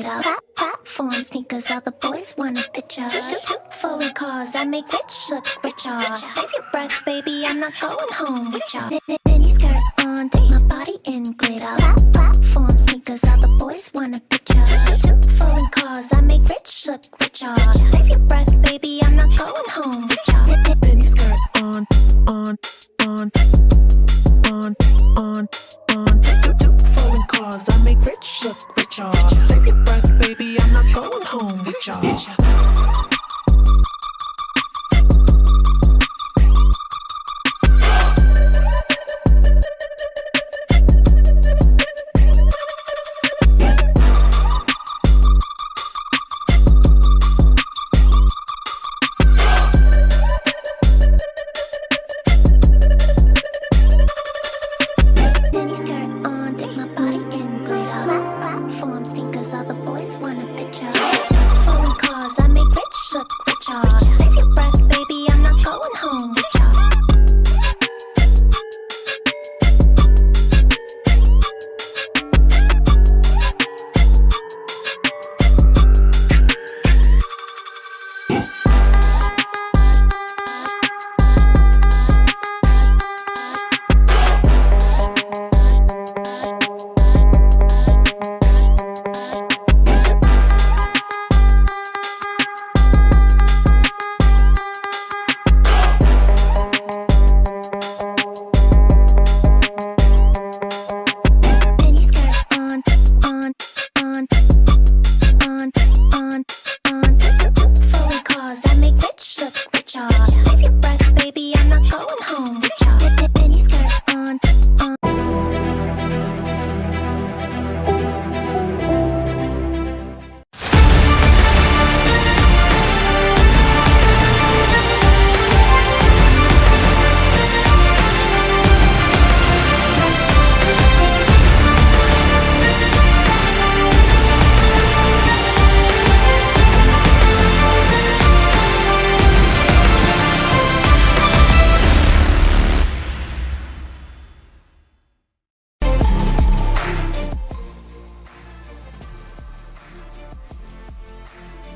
glitter. Platform sneakers, all the boys want a picture. Two foreign cars, I make rich look richer. Save your breath, baby, I'm not going home with ya. Mini skirt on, take my body in glitter. Platform sneakers, all the boys want a picture. Two foreign cars, I make rich look richer. Save your breath, baby, I'm not going home with ya. Mini skirt on. Two foreign cars, I make rich look richer. Save your breath, baby, I'm not going home with ya.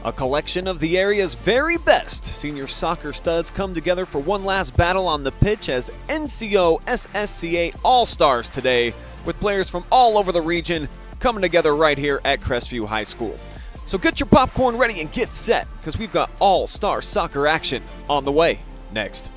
A collection of the area's very best senior soccer studs come together for one last battle on the pitch as NCOSSCA All-Stars today, with players from all over the region coming together right here at Crestview High School. So get your popcorn ready and get set, because we've got all-star soccer action on the way next.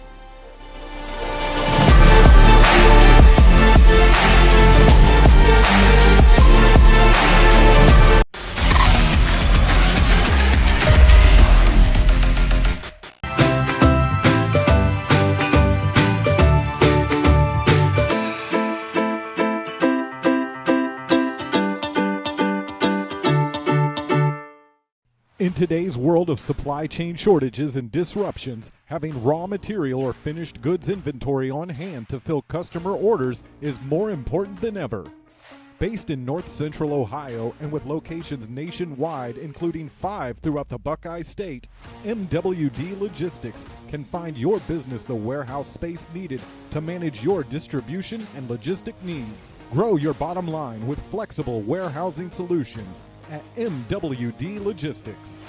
In today's world of supply chain shortages and disruptions, having raw material or finished goods inventory on hand to fill customer orders is more important than ever. Based in North Central Ohio and with locations nationwide, including 5 throughout the Buckeye State, MWD Logistics can find your business the warehouse space needed to manage your distribution and logistic needs. Grow your bottom line with flexible warehousing solutions at MWD Logistics.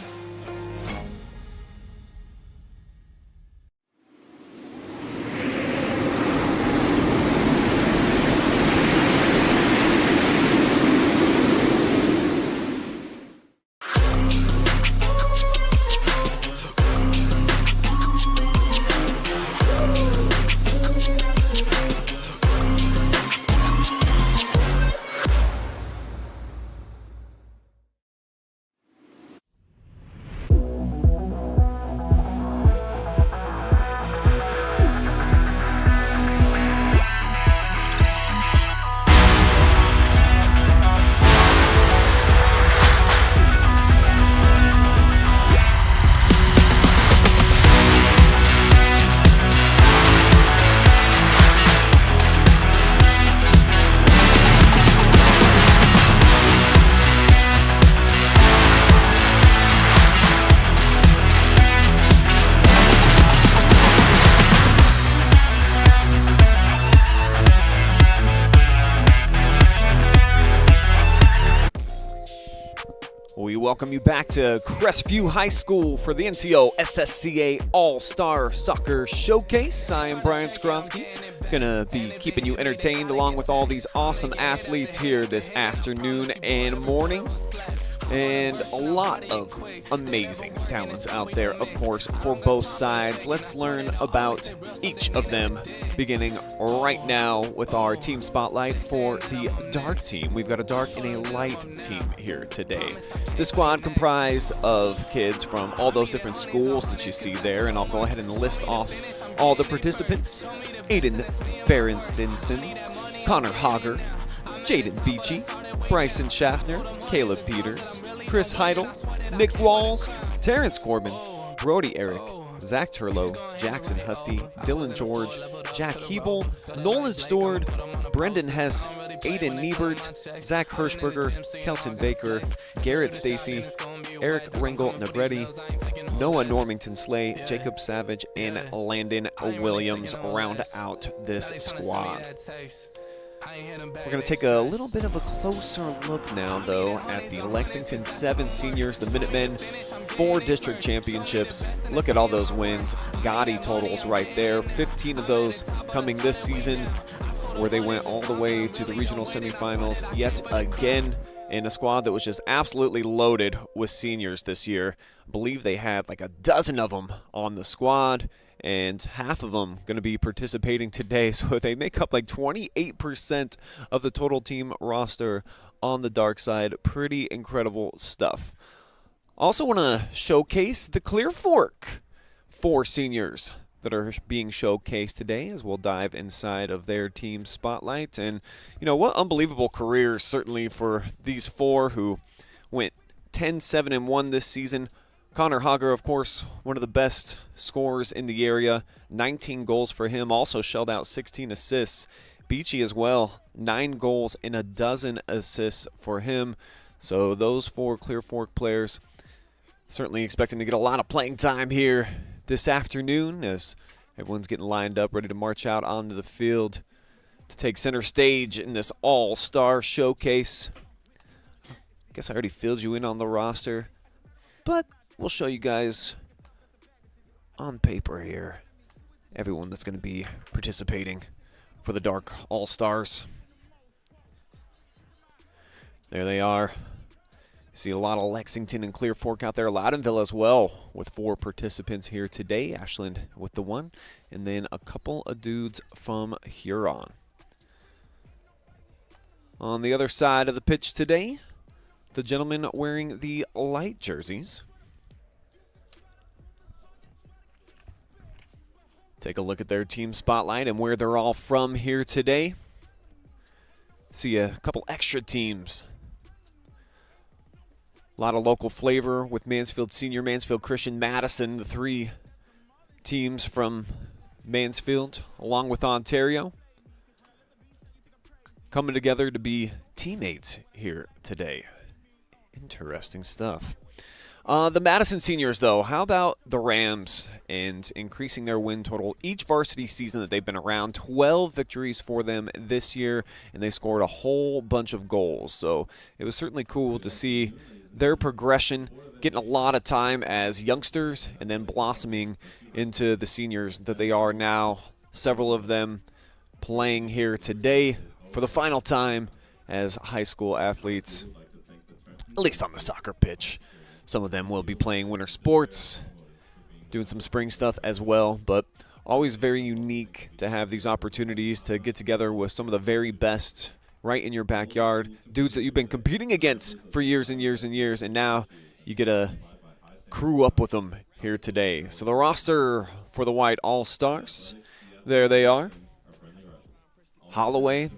We welcome you back to Crestview High School for the NCOSSCA All-Star Soccer Showcase. I am Brian Skowronski, gonna be keeping you entertained along with all these awesome athletes here this afternoon and morning. And a lot of amazing talents out there, of course, for both sides. Let's learn about each of them, beginning right now with our team spotlight for the dark team. We've got a dark and a light team here today. The squad comprised of kids from all those different schools that you see there, and I'll go ahead and list off all the participants. Aiden Berendenson, Connor Hogger, Jaden Beachy, Bryson Schaffner, Caleb Peters, Chris Heidel, Nick Walls, Terrence Corbin, Brody Eric, Zach Turlow, Jackson Husty, Dylan George, Jack Hebel, Nolan Stord, Brendan Hess, Aiden Niebert, Zach Hirschberger, Kelton Baker, Garrett Stacy, Eric Ringel Negretti, Noah Normington Slay, Jacob Savage, and Landon Williams round out this squad. We're going to take a little bit of a closer look now, though, at the Lexington 7 seniors, the Minutemen, 4 district championships. Look at all those wins. Gaudy totals right there. 15 of those coming this season, where they went all the way to the regional semifinals yet again, in a squad that was just absolutely loaded with seniors this year. I believe they had like a dozen of them on the squad, and half of them going to be participating today, so they make up like 28% of the total team roster on the dark side. Pretty incredible stuff. Also want to showcase the Clear Fork 4 seniors that are being showcased today, as we'll dive inside of their team spotlight. And, you know, what unbelievable careers, certainly, for these 4 who went 10-7-1 this season. Connor Hogger, of course, one of the best scorers in the area. 19 goals for him, also shelled out 16 assists. Beachy as well, 9 goals and a dozen assists for him. So those 4 Clear Fork players certainly expecting to get a lot of playing time here this afternoon, as everyone's getting lined up, ready to march out onto the field to take center stage in this all-star showcase. I guess I already filled you in on the roster, but we'll show you guys on paper here everyone that's going to be participating for the Dark All-Stars. There they are. See a lot of Lexington and Clear Fork out there. Loudonville as well, with 4 participants here today. Ashland with the 1, and then a couple of dudes from Huron. On the other side of the pitch today, the gentlemen wearing the light jerseys. Take a look at their team spotlight and where they're all from here today. See a couple extra teams. A lot of local flavor with Mansfield Senior, Mansfield Christian, Madison, the 3 teams from Mansfield, along with Ontario, coming together to be teammates here today. Interesting stuff. The Madison seniors, though, how about the Rams and increasing their win total each varsity season that they've been around? 12 victories for them this year, and they scored a whole bunch of goals. So it was certainly cool to see their progression, getting a lot of time as youngsters and then blossoming into the seniors that they are now. Several of them playing here today for the final time as high school athletes, at least on the soccer pitch. Some of them will be playing winter sports, doing some spring stuff as well, but always very unique to have these opportunities to get together with some of the very best right in your backyard, dudes that you've been competing against for years and years and years, and now you get to crew up with them here today. So the roster for the White All-Stars, there they are. Holloway,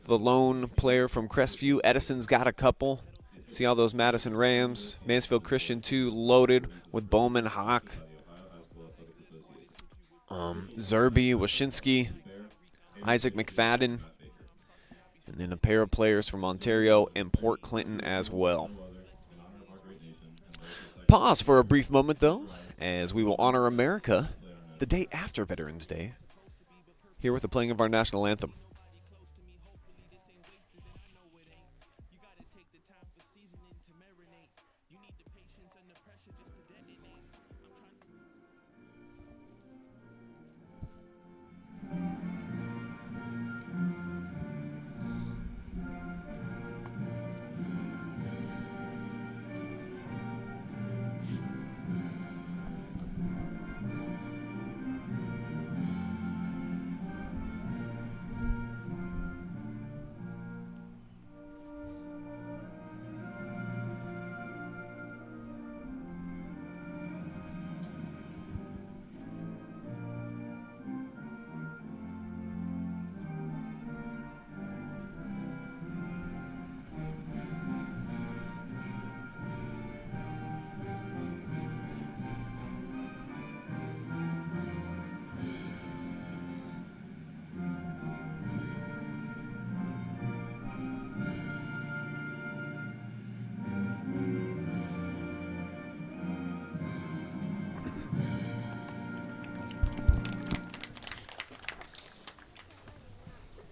the lone player from Crestview. Edison's got a couple. See all those Madison Rams. Mansfield Christian, 2 loaded with Bowman, Hawk, Zerby, Wyszynski, Isaac McFadden, and then a pair of players from Ontario and Port Clinton as well. Pause for a brief moment, though, as we will honor America the day after Veterans Day, here with the playing of our national anthem.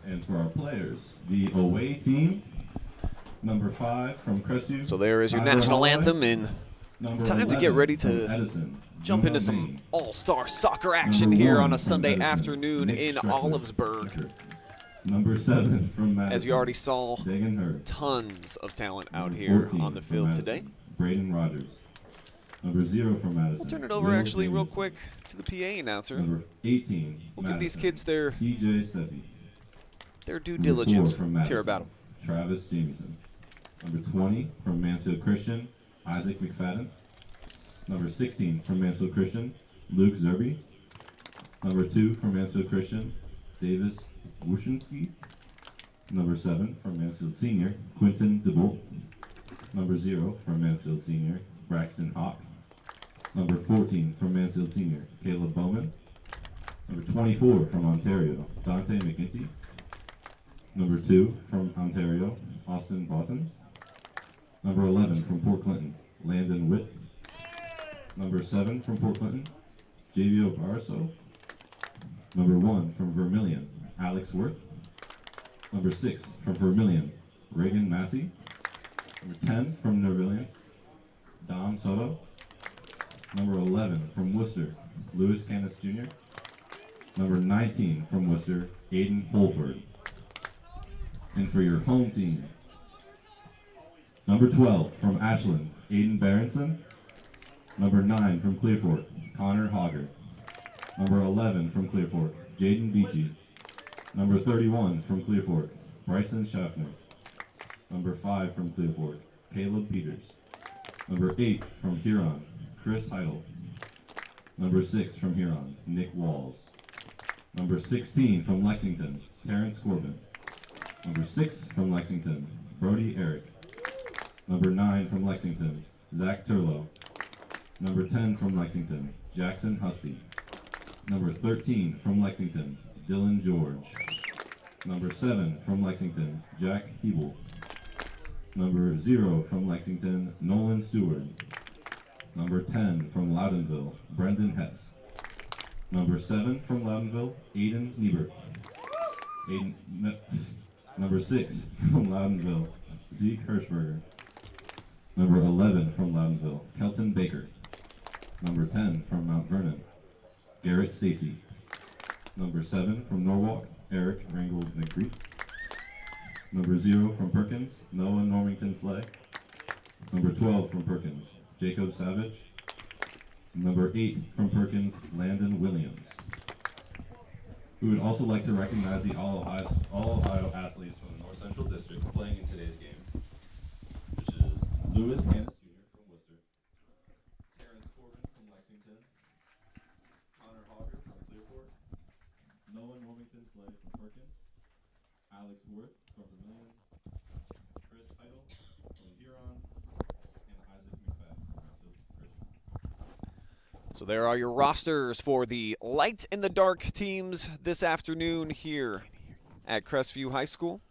And for our players, the away team, number 5 from Crestview. So there is your national anthem, and time to get ready to Edison, jump into some all-star soccer action here on a Sunday afternoon in Olivesburg. Number 7 from Madison, as you already saw, Dagan Hurd. tons of talent out here on the field today. Braden Rogers. Number 0 from Madison. We'll turn it over actually real quick to the PA announcer. Number 18, We'll give these Madison, kids their CJ Steffi. due Number 4 diligence. from Let's hear Madison, about them. Travis Jameson. Number 20 from Mansfield Christian, Isaac McFadden. Number 16 from Mansfield Christian, Luke Zerby. Number 2 from Mansfield Christian, Davis Wushinski. Number 7 from Mansfield Senior, Quinton DeBolt. Number 0 from Mansfield Senior, Braxton Hawk. Number 14 from Mansfield Senior, Caleb Bowman. Number 24 from Ontario, Dante McGinty. Number 2 from Ontario, Austin Boughton. Number 11 from Port Clinton, Landon Witt. Number 7 from Port Clinton, Javio Barso. Number 1 from Vermilion, Alex Worth. Number 6 from Vermilion, Reagan Massey. Number 10 from Vermilion, Dom Soto. Number 11 from Worcester, Lewis Canis Jr. Number 19 from Worcester, Aiden Holford. And for your home team, number 12 from Ashland, Aiden Berenson. Number 9 from Clearfork, Connor Hogger. Number 11 from Clearfork, Jaden Beachy. Number 31 from Clearfork, Bryson Schaffner. Number 5 from Clearfork, Caleb Peters. Number 8 from Huron, Chris Heidel. Number 6 from Huron, Nick Walls. Number 16 from Lexington, Terrence Corbin. Number 6 from Lexington, Brody Eric. Number 9 from Lexington, Zach Turlow. Number 10 from Lexington, Jackson Husty. Number 13 from Lexington, Dylan George. Number 7 from Lexington, Jack Hebel. Number 0 from Lexington, Nolan Stewart. Number 10 from Loudonville, Brendan Hess. Number 7 from Loudonville, Aiden Niebert. Number 6 from Loudonville, Zeke Hirschberger. Number 11 from Loudonville, Kelton Baker. Number 10 from Mount Vernon, Garrett Stacy. Number 7 from Norwalk, Eric Rangold McGreet. Number 0 from Perkins, Noah Normington Slay. Number 12 from Perkins, Jacob Savage. Number 8 from Perkins, Landon Williams. We would also like to recognize the All-Ohio athletes from the North Central District playing in today's game, which is Lewis Canis Jr. from Worcester, Terrence Corbin from Lexington, Connor Hogger from Clearport, Noah Normington Slay from Perkins, Alex Worth from Vermilion, Chris Heidel from Huron, and Isaac McFadden from Mansfield Christian. So there are your rosters for the light and the dark teams this afternoon here at Crestview High School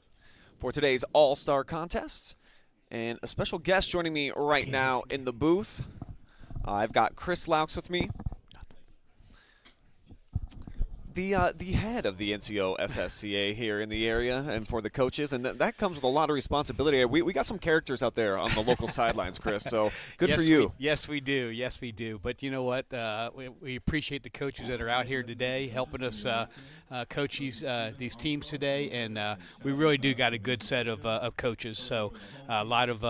for today's All-Star Contests. And a special guest joining me right now in the booth. I've got Chris Laux with me. the head of the NCOSSCA here in the area, and for the coaches, and that comes with a lot of responsibility. We got some characters out there on the local sidelines, Chris. So good for you. Yes, we do. Yes, we do. But you know what? We appreciate the coaches that are out here today helping us coach these teams today, and we really do got a good set of coaches. So a lot of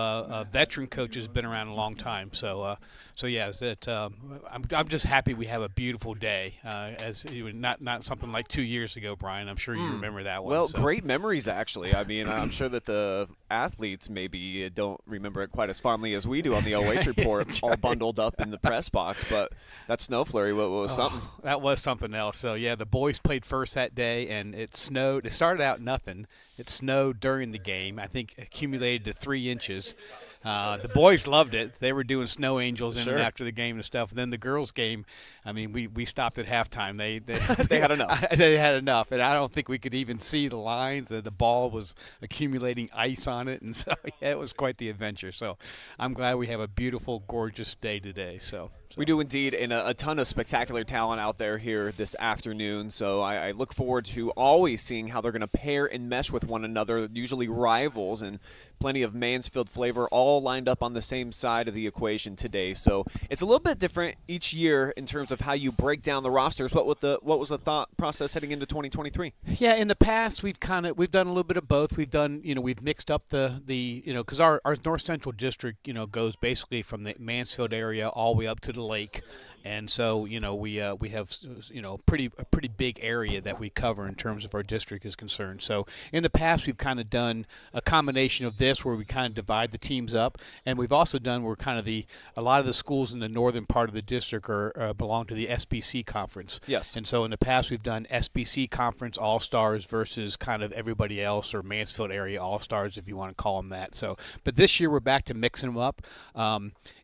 veteran coaches have been around a long time. So yeah, I'm just happy we have a beautiful day. As not something like 2 years ago, Brian. I'm sure you remember that one. Well, great memories actually. I mean, I'm sure that the athletes maybe don't remember it quite as fondly as we do on the OH report, all bundled up in the press box. But that snow flurry was something. That was something else. So yeah, the boys played first that day, and it snowed. It started out nothing. It snowed during the game. I think accumulated to 3 inches. The boys loved it. They were doing snow angels in and after the game and stuff. And then the girls' game, I mean, we stopped at halftime. They they had enough. They had enough, and I don't think we could even see the lines. The ball was accumulating ice on it, and so yeah, it was quite the adventure. So I'm glad we have a beautiful, gorgeous day today. So. We do indeed, and a ton of spectacular talent out there here this afternoon. So I look forward to always seeing how they're going to pair and mesh with one another, usually rivals, and plenty of Mansfield flavor all lined up on the same side of the equation today. So it's a little bit different each year in terms of how you break down the rosters. What was the thought process heading into 2023? Yeah, in the past we've done a little bit of both. We've done, we've mixed up the because our North Central District, goes basically from the Mansfield area all the way up to the lake. And so, we have, a pretty big area that we cover in terms of our district is concerned. So in the past, we've kind of done a combination of this where we kind of divide the teams up. And we've also done where kind of a lot of the schools in the northern part of the district belong to the SBC conference. Yes. And so in the past, we've done SBC conference All-Stars versus kind of everybody else, or Mansfield area All-Stars, if you want to call them that. So, but this year we're back to mixing them up.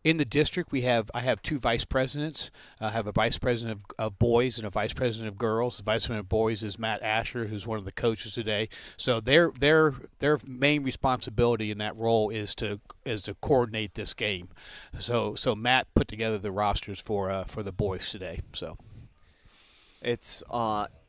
In the district, I have 2 vice presidents. I have a vice president of boys and a vice president of girls. The vice president of boys is Matt Asher, who's one of the coaches today. So their main responsibility in that role is to coordinate this game. So Matt put together the rosters for the boys today. So it's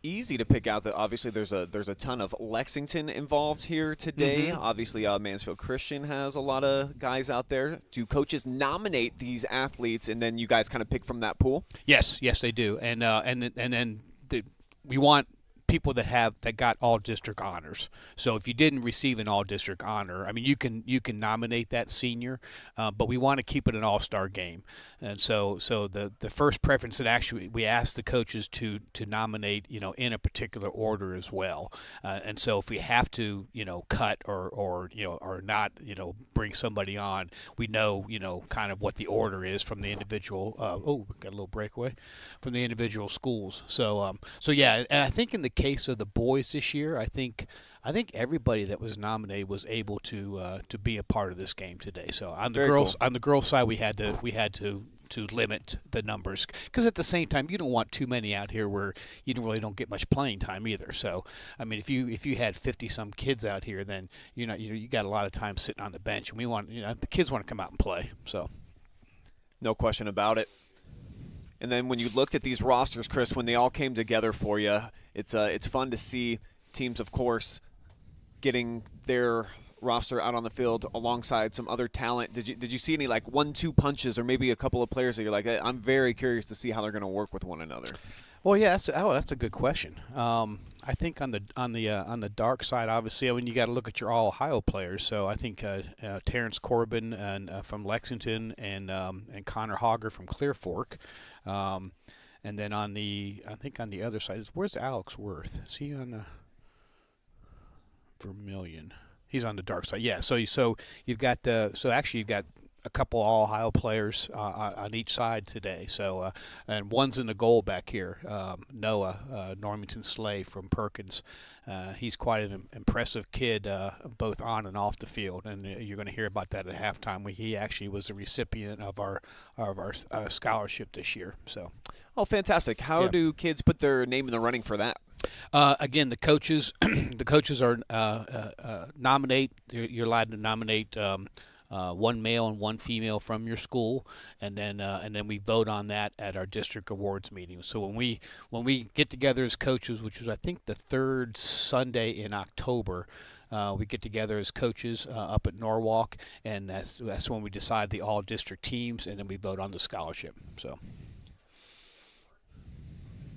easy to pick out that obviously there's a ton of Lexington involved here today. Obviously, Mansfield Christian has a lot of guys out there. Do coaches nominate these athletes, and then you guys kind of pick from that pool? Yes, they do, and then we want people that got all district honors. So if you didn't receive an all district honor, I mean, you can nominate that senior, but we want to keep it an all-star game. And so the first preference, and actually we ask the coaches to nominate, in a particular order as well. And so if we have to, cut or not, bring somebody on, we know, kind of what the order is from the individual. Got a little breakaway from the individual schools. So yeah, and I think in the case of the boys this year, I think everybody that was nominated was able to be a part of this game today. So on the girls' side, we had to limit the numbers, because at the same time you don't want too many out here where you really don't get much playing time either. So I mean, if you had 50 some kids out here, then you got a lot of time sitting on the bench, and we want the kids want to come out and play. So no question about it. And then when you looked at these rosters, Chris, when they all came together for you, it's fun to see teams, of course, getting their roster out on the field alongside some other talent. Did you see any like 1-2 punches, or maybe a couple of players that you're like, I'm very curious to see how they're going to work with one another? Well, yeah, that's a good question. I think on the dark side, obviously, I mean, you got to look at your all Ohio players. So I think Terrence Corbin and from Lexington and Connor Hogger from Clear Fork, and then on the other side where's Alex Worth? Is he on the Vermilion? He's on the dark side. Yeah. So you've got you've got a couple all Ohio players on each side today. So and one's in the goal back here, Noah Normington Slay from Perkins. He's quite an impressive kid, both on and off the field, and you're going to hear about that at halftime. He actually was a recipient of our scholarship this year. So, fantastic! How do kids put their name in the running for that? Again, the coaches are nominate. You're allowed to nominate one male and one female from your school, and then we vote on that at our district awards meeting. So when we get together as coaches, which was I think the third Sunday in October, we get together as coaches up at Norwalk, and that's when we decide the all-district teams, and then we vote on the scholarship. So.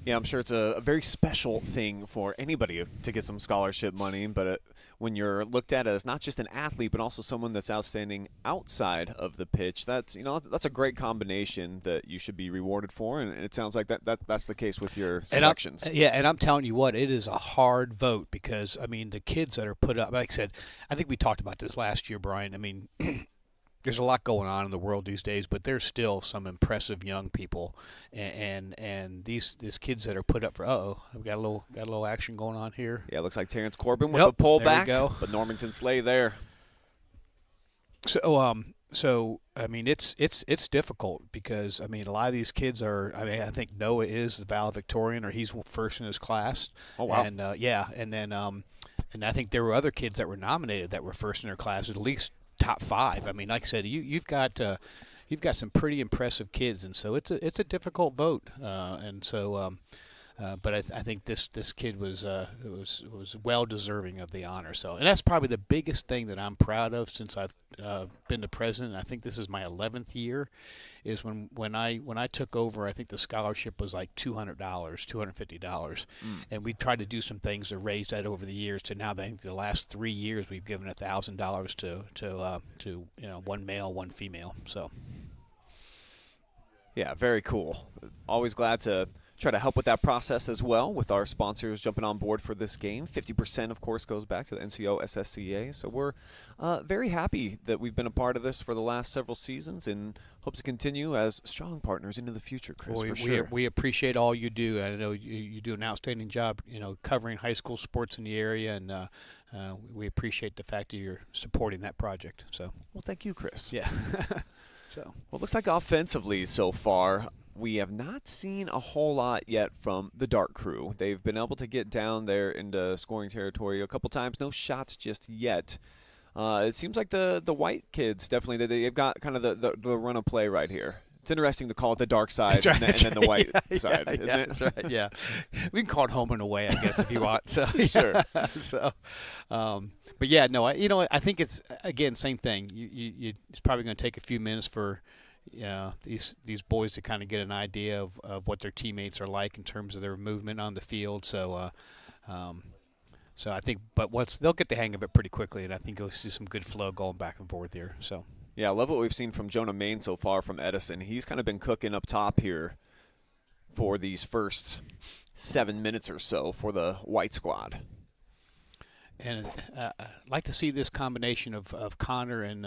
Yeah, I'm sure it's a very special thing for anybody to get some scholarship money, but when you're looked at as not just an athlete, but also someone that's outstanding outside of the pitch, that's a great combination that you should be rewarded for, and it sounds like that's the case with your selections. And I'm telling you what, it is a hard vote because, I mean, the kids that are put up, like I said, I think we talked about this last year, Brian. I mean, there's a lot going on in the world these days, but there's still some impressive young people, and these kids that are put up for. We've got a little action going on here. Yeah, it looks like Terrence Corbin with the pull back, but Normington Slay there. So I mean, it's difficult because I mean a lot of these kids are. I mean, I think Noah is the valedictorian, or he's first in his class. Oh wow! And and then and I think there were other kids that were nominated that were first in their class, at least top 5. I mean, like I said, you've got some pretty impressive kids, and so it's a difficult vote. But I think this kid was well deserving of the honor. So, and that's probably the biggest thing that I'm proud of since I've been the president. I think this is my 11th year. Is when I took over, I think the scholarship was like $250, and we tried to do some things to raise that over the years. To now, I think the last 3 years we've given $1,000 to one male, one female. So, yeah, very cool. Always glad to try to help with that process as well, with our sponsors jumping on board for this game. 50%, of course, goes back to the NCOSSCA. So we're very happy that we've been a part of this for the last several seasons and hope to continue as strong partners into the future, Chris, for sure. We appreciate all you do. I know you do an outstanding job, covering high school sports in the area, and we appreciate the fact that you're supporting that project. So, well, thank you, Chris. Yeah. Well, it looks like offensively so far, we have not seen a whole lot yet from the Dart crew. They've been able to get down there into scoring territory a couple times. No shots just yet. It seems like the white kids definitely, they've got kind of the run of play right here. It's interesting to call it the dark side and then the white side. Isn't it? That's right. Yeah, we can call it home and away, I guess, if you want. So sure. But yeah, no, I think it's again same thing. It's probably going to take a few minutes for these boys to kind of get an idea of what their teammates are like in terms of their movement on the field. So I think, but they'll get the hang of it pretty quickly, and I think you'll see some good flow going back and forth here. So. Yeah, I love what we've seen from Jonah Main so far from Edison. He's kind of been cooking up top here for these first 7 minutes or so for the white squad. And I'd like to see this combination of Connor and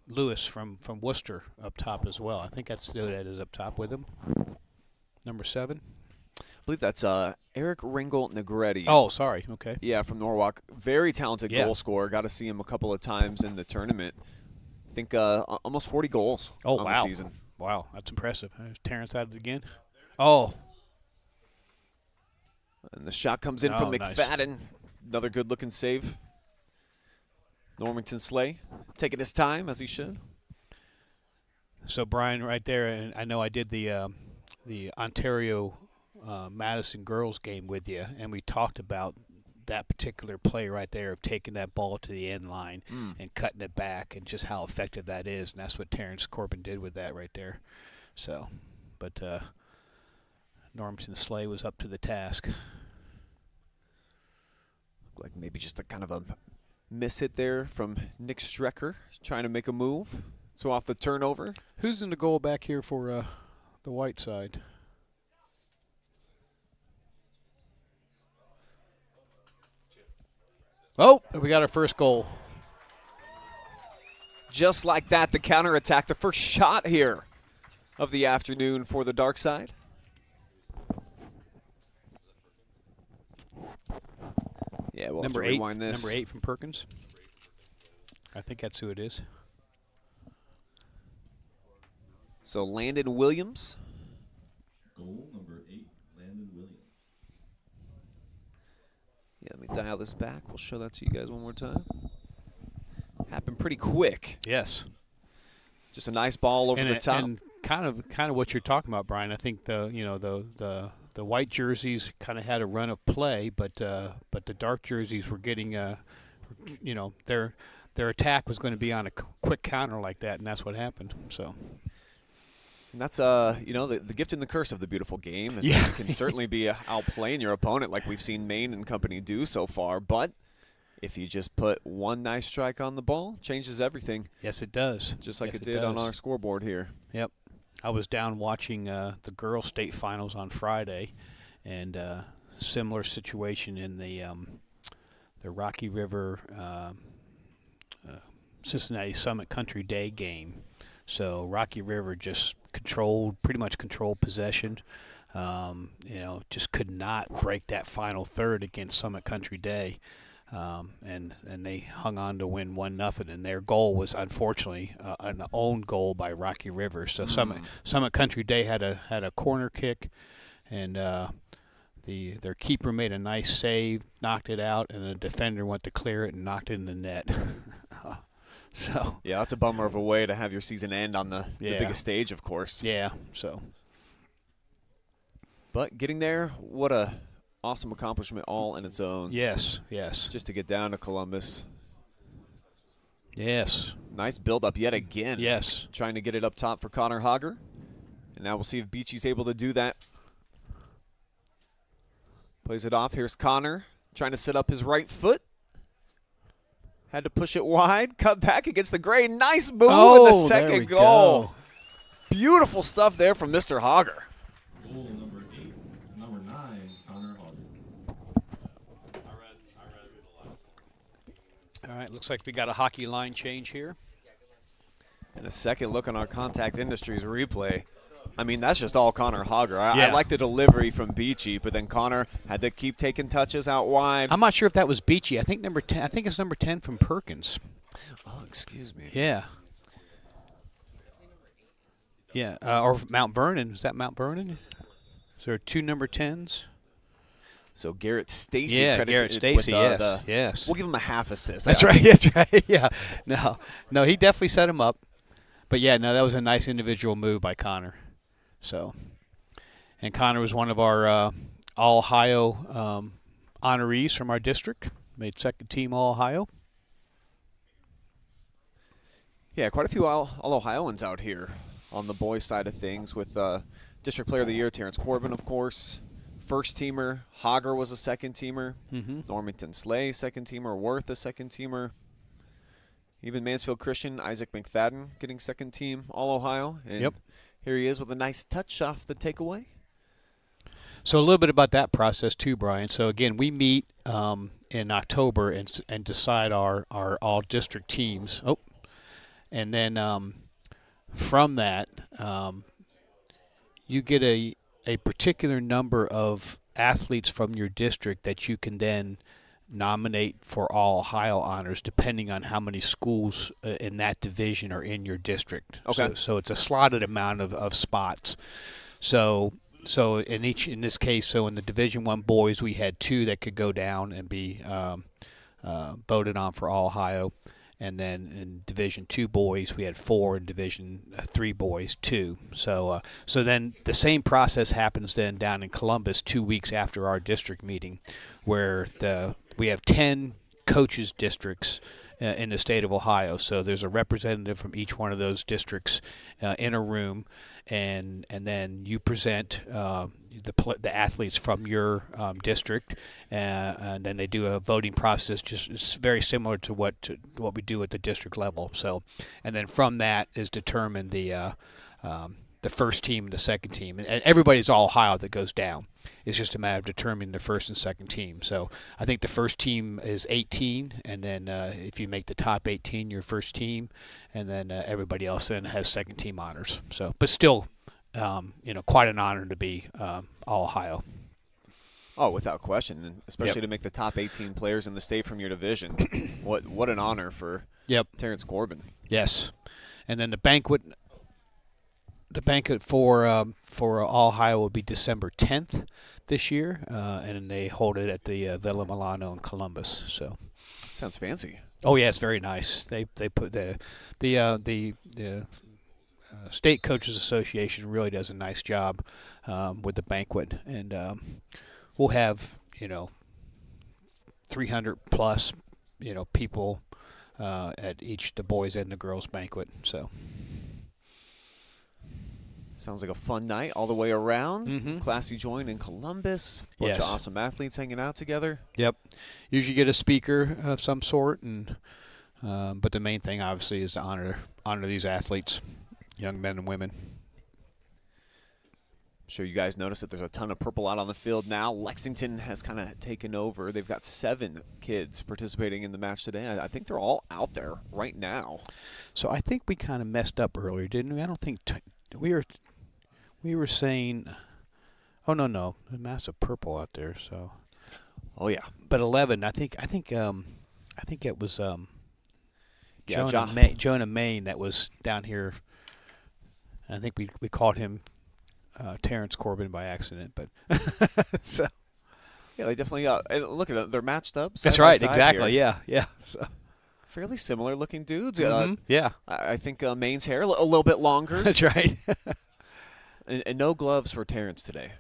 Lewis from Worcester up top as well. I think that's that is up top with him. Number 7. I believe that's Eric Ringel Negretti. Oh, sorry. Okay. Yeah, from Norwalk. Very talented goal scorer. Got to see him a couple of times in the tournament. I think almost 40 goals on the season. Wow, that's impressive. There's Terrence at it again. Oh. And the shot comes in from McFadden. Nice. Another good-looking save. Normington Slay taking his time, as he should. So, Brian, right there, and I know I did the Ontario Madison girls game with you, and we talked about that particular play right there of taking that ball to the end line and cutting it back, and just how effective that is, and that's what Terrence Corbin did with that right there. So, but Normington Slay was up to the task. Like maybe just a kind of a miss hit there from Nick Strecker, trying to make a move. So off the turnover. Who's in the goal back here for the white side? Oh, we got our first goal. Just like that, the counterattack, the first shot here of the afternoon for the dark side. Yeah, we'll number have to 8, rewind this. Number 8 from Perkins. I think that's who it is. So Landon Williams. Goal number 8, Landon Williams. Yeah, let me dial this back. We'll show that to you guys one more time. Happened pretty quick. Yes. Just a nice ball over the top. And kind of what you're talking about, Brian. I think the white jerseys kind of had a run of play, but the dark jerseys were getting their attack was going to be on a quick counter like that, and that's what happened. So. And that's the gift and the curse of the beautiful game is that you can certainly be outplaying your opponent like we've seen Maine and company do so far, but if you just put one nice strike on the ball, changes everything. Yes, it does. Just like it did on our scoreboard here. Yep. I was down watching the girls' state finals on Friday, and similar situation in the Rocky River Cincinnati Summit Country Day game. So Rocky River just pretty much controlled possession. Just could not break that final third against Summit Country Day. And they hung on to win 1-0, and their goal was unfortunately an own goal by Rocky River. So Summit Country Day had a corner kick, and their keeper made a nice save, knocked it out, and the defender went to clear it and knocked it in the net. So yeah, that's a bummer of a way to have your season end on the biggest stage, of course. Yeah. So, but getting there, what a awesome accomplishment all in its own. Yes. Just to get down to Columbus. Yes. Nice build-up yet again. Yes. Trying to get it up top for Connor Hager. And now we'll see if Beachy's able to do that. Plays it off. Here's Connor trying to set up his right foot. Had to push it wide. Cut back against the grain. Nice move in the second goal. Go. Beautiful stuff there from Mr. Hager. Goal number 9, Connor Hager. All right, looks like we got a hockey line change here. And a second look on our Contact Industries replay. I mean, that's just all Connor Hager. I like the delivery from Beachy, but then Connor had to keep taking touches out wide. I'm not sure if that was Beachy. I think number 10. I think it's number 10 from Perkins. Oh, excuse me. Yeah. Yeah, or Mount Vernon. Is that Mount Vernon? Is there 2 number 10s? So Garrett Stacy. Yeah, Garrett Stacy. Yes. We'll give him a half assist. That's right. That's right. Yeah. No, he definitely set him up. But yeah, no, that was a nice individual move by Connor. So, and Connor was one of our All-Ohio honorees from our district. Made second team All-Ohio. Yeah, quite a few All-Ohioans out here on the boys' side of things with District Player of the Year, Terrence Corbin, of course. First teamer, Hager was a second teamer. Normanton Slay, second teamer. Worth, a second teamer. Even Mansfield Christian, Isaac McFadden getting second team All-Ohio. And here he is with a nice touch off the takeaway. So a little bit about that process too, Brian. So again, we meet in October and decide our all-district teams. Oh, and then from that, you get a particular number of athletes from your district that you can then nominate for All-Ohio honors depending on how many schools in that division are in your district. Okay. So it's a slotted amount of spots. So in this case, so in the Division I boys, we had 2 that could go down and be voted on for All-Ohio. And then in Division II boys, we had 4. In Division III boys, 2. So then the same process happens then down in Columbus 2 weeks after our district meeting, where we have 10 coaches districts in the state of Ohio. So there's a representative from each one of those districts in a room, and then you present the athletes from your district, and then they do a voting process. Just it's very similar to what we do at the district level. So, and then from that is determined the first team and the second team, and everybody's all Ohio that goes down. It's just a matter of determining the first and second team. So I think the first team is 18, and then if you make the top 18, your first team, and then everybody else then has second team honors. So, but still, quite an honor to be All-Ohio. Oh, without question, and especially to make the top 18 players in the state from your division. What an honor for Terrence Corbin. Yes, and then the banquet. The banquet for All-Ohio will be December 10th this year, and they hold it at the Villa Milano in Columbus. So, sounds fancy. Oh yeah, it's very nice. They put the State Coaches Association really does a nice job with the banquet, and we'll have 300 plus people at each the boys and the girls banquet. So sounds like a fun night all the way around. Mm-hmm. Classy joint in Columbus. Bunch of awesome athletes hanging out together. Yep. Usually get a speaker of some sort, and but the main thing obviously is to honor these athletes, young men and women. I'm sure you guys noticed that there's a ton of purple out on the field now. Lexington has kind of taken over. They've got 7 kids participating in the match today. I think they're all out there right now. So I think we kind of messed up earlier, didn't we? I don't think we were saying. Oh no, the massive purple out there. So. Oh yeah. But 11. I think it was Jonah Main that was down here. I think we called him Terrence Corbin by accident, but so yeah, they definitely look at them. They're matched up. That's right, exactly. Here. Yeah. So. Fairly similar looking dudes. Yeah. I think Maine's hair a little bit longer. That's right. and no gloves for Terrence today.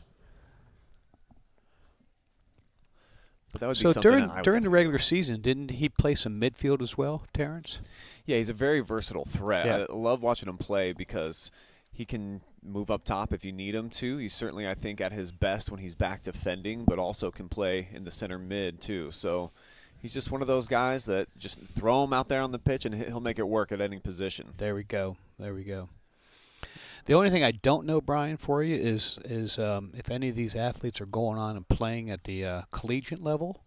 But that would be something during the regular season, didn't he play some midfield as well, Terrence? Yeah, he's a very versatile threat. Yeah. I love watching him play because he can move up top if you need him to. He's certainly, I think, at his best when he's back defending, but also can play in the center mid too. So he's just one of those guys that just throw him out there on the pitch and he'll make it work at any position. There we go. The only thing I don't know, Brian, for you is if any of these athletes are going on and playing at the collegiate level.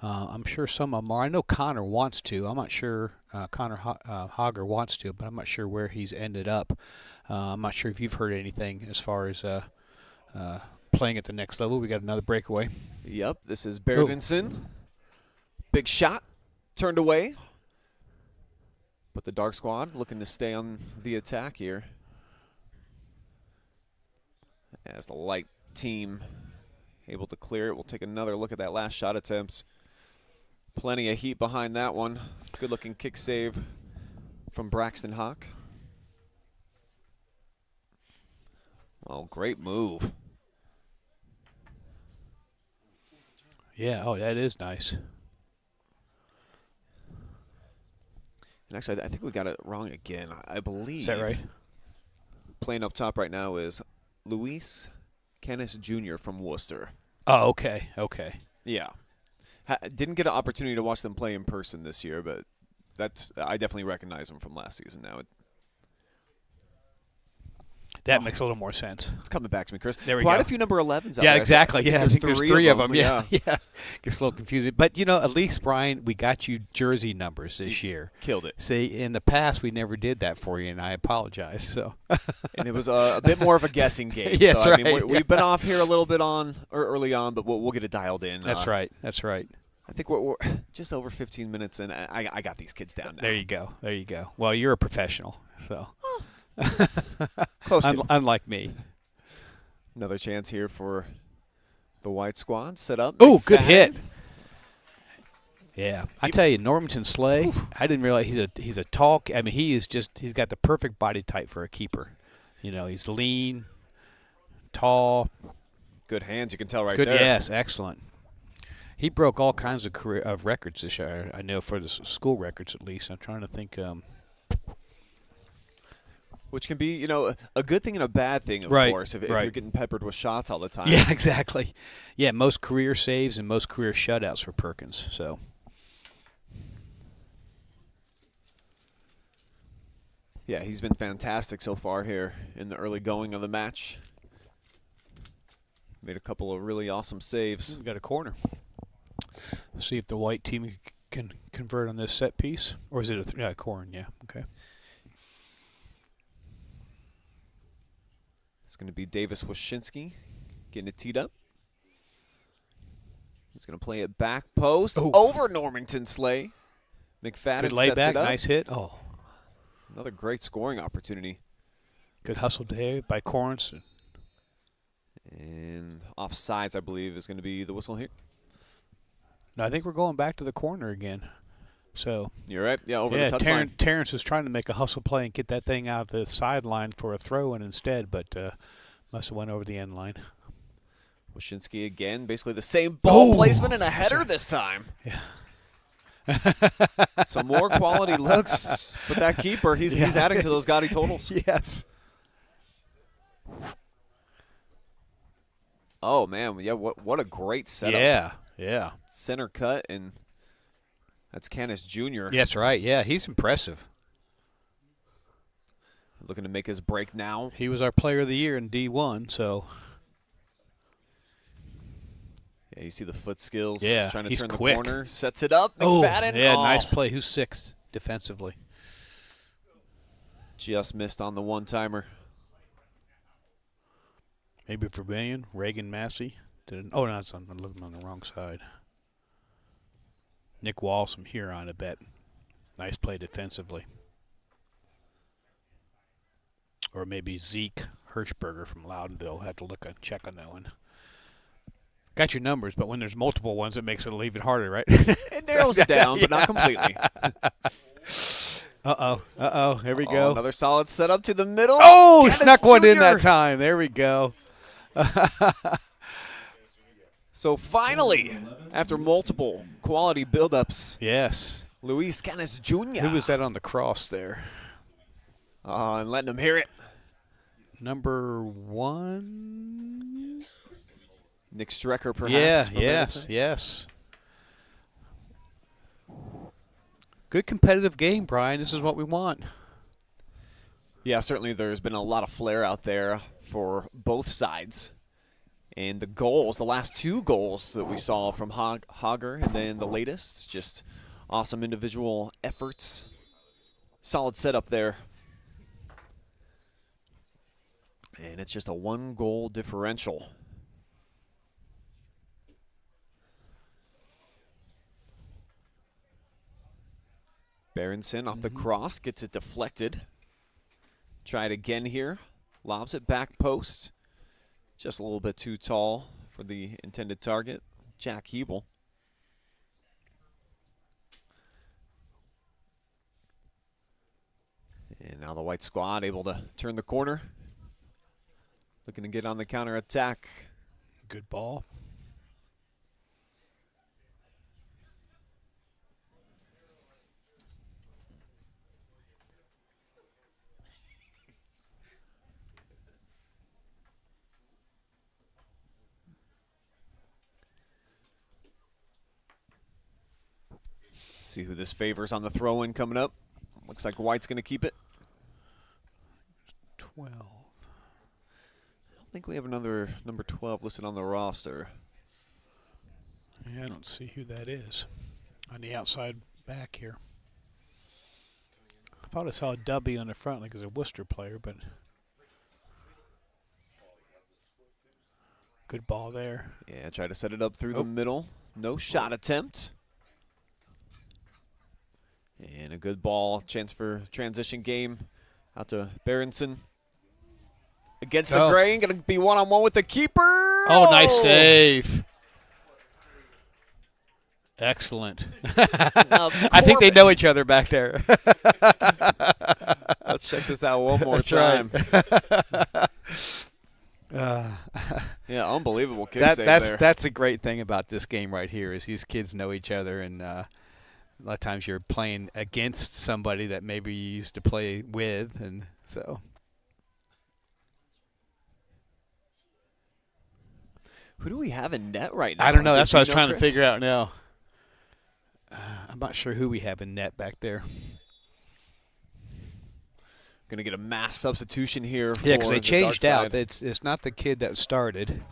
I'm sure some of them are. I know Connor wants to. I'm not sure Connor Hogger wants to, but I'm not sure where he's ended up. I'm not sure if you've heard anything as far as playing at the next level. We got another breakaway. Yep, this is Bergensen. Big shot, turned away. But the Dark Squad looking to stay on the attack here. As the light team able to clear it, we'll take another look at that last shot attempts. Plenty of heat behind that one. Good looking kick save from Braxton Hawk. Oh, great move. Yeah, that is nice. And actually, I think we got it wrong again. I believe. Is that right? Playing up top right now is Luis Canis Jr. from Worcester. Oh, okay. Yeah. Didn't get an opportunity to watch them play in person this year, but I definitely recognize them from last season now. That makes a little more sense. It's coming back to me, Chris. There we Quite go. a few number 11s out Yeah, there. exactly. Yeah, I think there's 3 of them. Yeah. Gets a little confusing. But, at least, Brian, we got you jersey numbers this year. Killed it. See, in the past, we never did that for you, and I apologize. So, and it was a bit more of a guessing game. Yes, so, right. I mean, we've been off here a little bit early on, but we'll get it dialed in. That's right. I think we're just over 15 minutes in. I got these kids down now. There you go. Well, you're a professional, so. Close to. Unlike me. Another chance here for the White Squad. Set up. Oh, good McFadden. hit. Yeah, I tell you, Normanton Slay. I didn't realize he's a tall. I mean, he's got the perfect body type for a keeper. He's lean, tall. Good hands. You can tell right Good. there. Yes, excellent. He broke all kinds of records this year. I know for the school records at least. I'm trying to think. Which can be, a good thing and a bad thing, of course, if you're getting peppered with shots all the time. Yeah, exactly. Yeah, most career saves and most career shutouts for Perkins. So. Yeah, he's been fantastic so far here in the early going of the match. Made a couple of really awesome saves. We got a corner. Let's see if the white team can convert on this set piece. Or is it a corner? Yeah, okay. It's going to be Davis Wyszynski getting it teed up. He's going to play it back post over Normanton Slay. McFadden good sets layback, it up. nice hit. Oh, another great scoring opportunity. Good hustle today by Corns. And offsides, I believe, is going to be the whistle here. No, I think we're going back to the corner again. So You're right. Yeah, over the touchline. Terrence was trying to make a hustle play and get that thing out of the sideline for a throw-in instead, but must have went over the end line. Wyszynski again, basically the same ball placement and a header this time. Yeah. Some more quality looks, but that keeper, he's adding to those gaudy totals. Yes. Oh, man. Yeah, what a great setup. Yeah. Center cut, and that's Canis Jr. Yes, right. Yeah, he's impressive. Looking to make his break now. He was our player of the year in D1, so. Yeah, you see the foot skills. Yeah, trying to he's turn the quick. corner. Sets it up. McFadden. Yeah, nice play. Who's sixth defensively? Just missed on the one-timer. Maybe Vermillion, Reagan Massey. I'm looking on the wrong side. Nick Walls from Huron, I bet. Nice play defensively. Or maybe Zeke Hirschberger from Loudonville. Have to check on that one. Got your numbers, but when there's multiple ones, it makes it even harder, right? It narrows it down, but not completely. Here we go. Another solid setup to the middle. Oh, Canis snuck one in Jr. that time. There we go. So finally, after multiple quality buildups, Yes. Luis Canis Jr. Who was that on the cross there? And letting him hear it. Number 1? Nick Strecker, perhaps. Yes. Good competitive game, Brian. This is what we want. Yeah, certainly there's been a lot of flair out there for both sides. And the goals, the last two goals that we saw from Hager, and then the latest, just awesome individual efforts. Solid setup there. And it's just a 1-goal differential. Berenson off the cross, gets it deflected. Try it again here. Lobs it back post. Just a little bit too tall for the intended target, Jack Hebel. And now the white squad able to turn the corner. Looking to get on the counterattack. Good ball. See who this favors on the throw-in coming up. Looks like White's going to keep it. 12. I don't think we have another number 12 listed on the roster. Yeah, I don't see who that is on the outside back here. I thought I saw a W on the front like it's a Worcester player, but good ball there. Yeah, try to set it up through the middle. No shot attempt. And a good ball, chance for transition game out to Berenson. Against the grain, going to be one-on-one with the keeper. Oh, nice save. Excellent. I think they know each other back there. Let's check this out one more time. Yeah, unbelievable kick save there. That's a great thing about this game right here is these kids know each other, and a lot of times you're playing against somebody that maybe you used to play with, and so. Who do we have in net right now? I don't know. That's what I was trying to figure out now. I'm not sure who we have in net back there. Going to get a mass substitution here. Yeah, because they changed out. It's not the kid that started.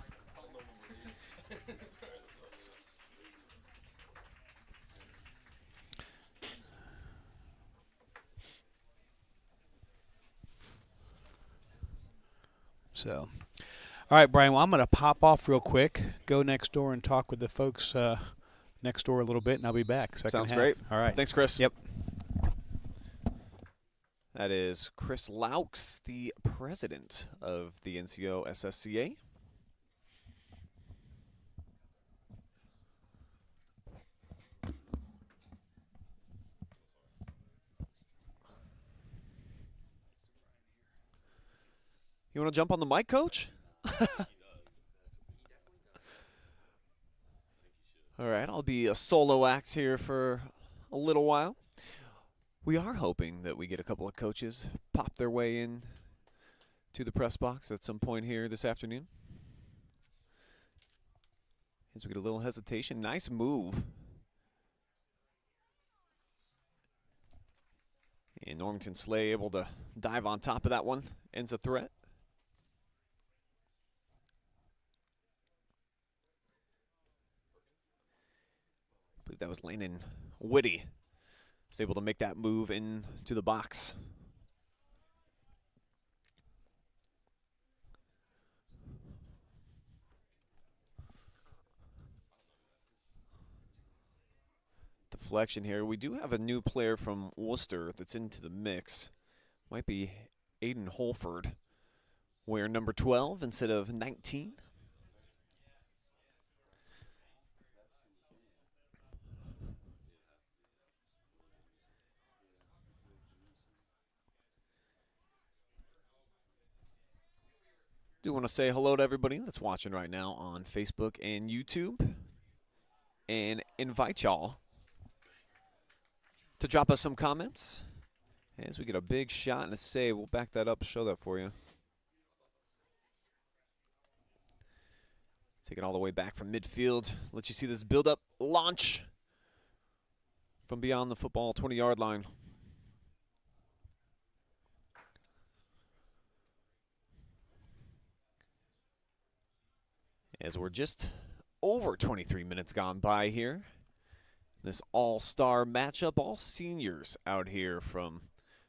So, all right, Brian, well, I'm going to pop off real quick, go next door and talk with the folks next door a little bit, and I'll be back. Sounds great. All right. Thanks, Chris. Yep. That is Chris Laux, the president of the NCOSSCA. You want to jump on the mic, Coach? All right, I'll be a solo act here for a little while. We are hoping that we get a couple of coaches pop their way in to the press box at some point here this afternoon. As we get a little hesitation, nice move. And Normanton Slay able to dive on top of that one, ends a threat. I believe that was Landon Whitty. Was able to make that move into the box. Deflection here. We do have a new player from Worcester that's into the mix. Might be Aiden Holford. Wear number 12 instead of 19. Do want to say hello to everybody that's watching right now on Facebook and YouTube, and invite y'all to drop us some comments as we get a big shot and a save. We'll back that up, show that for you. Take it all the way back from midfield. Let you see this build-up launch from beyond the football 20-yard line. As we're just over 23 minutes gone by here. This all-star matchup, all seniors out here from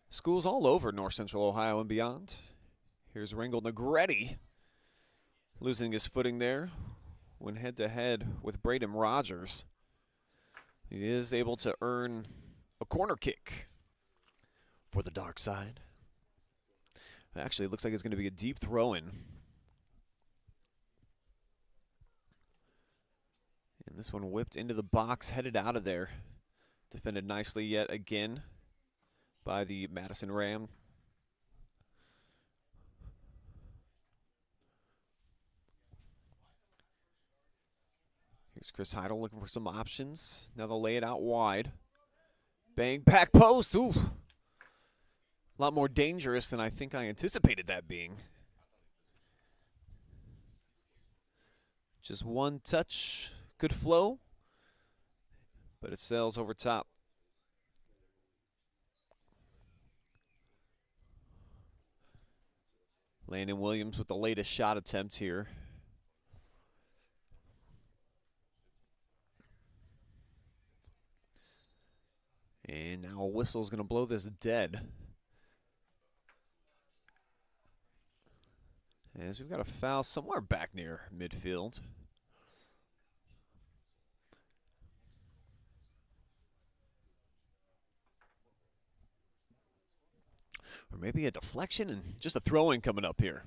schools all over North Central Ohio and beyond. Here's Rangel Negretti losing his footing there when head-to-head with Braden Rogers. He is able to earn a corner kick for the dark side. Actually, it looks like it's going to be a deep throw-in. And this one whipped into the box, headed out of there. Defended nicely yet again by the Madison Ram. Here's Chris Heidel looking for some options. Now they'll lay it out wide. Bang, back post. Ooh. A lot more dangerous than I think I anticipated that being. Just one touch. Good flow, but it sails over top. Landon Williams with the latest shot attempt here. And now a whistle is going to blow this dead. As we've got a foul somewhere back near midfield. Or maybe a deflection and just a throw-in coming up here.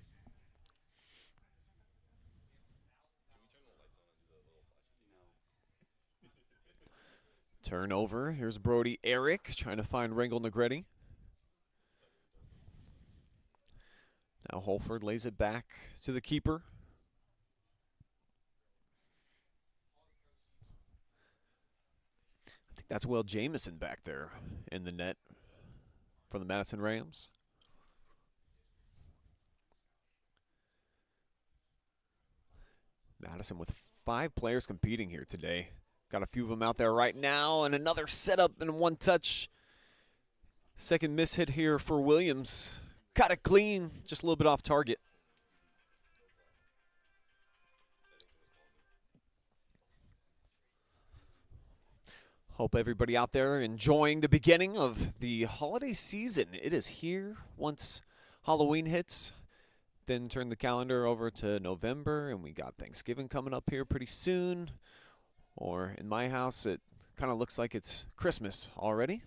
Turnover. Here's Brody Eric trying to find Rangel Negretti. Now Holford lays it back to the keeper. I think that's Will Jamison back there in the net for the Madison Rams. Madison with 5 players competing here today. Got a few of them out there right now, and another setup and one touch. Second miss hit here for Williams. Got it clean, just a little bit off target. Hope everybody out there enjoying the beginning of the holiday season. It is here once Halloween hits. Then turn the calendar over to November, and we got Thanksgiving coming up here pretty soon. Or in my house, it kind of looks like it's Christmas already.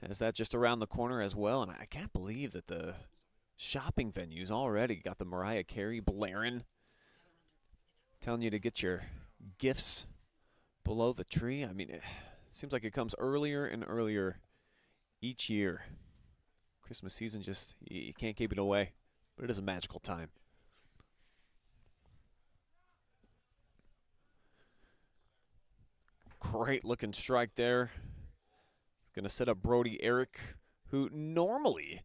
As that just around the corner as well. And I can't believe that the shopping venues already got the Mariah Carey blaring. Telling you to get your gifts below the tree. I mean, it seems like it comes earlier and earlier each year. Christmas season just, you can't keep it away. but it is a magical time. Great looking strike there. Going to set up Brody Eric, who normally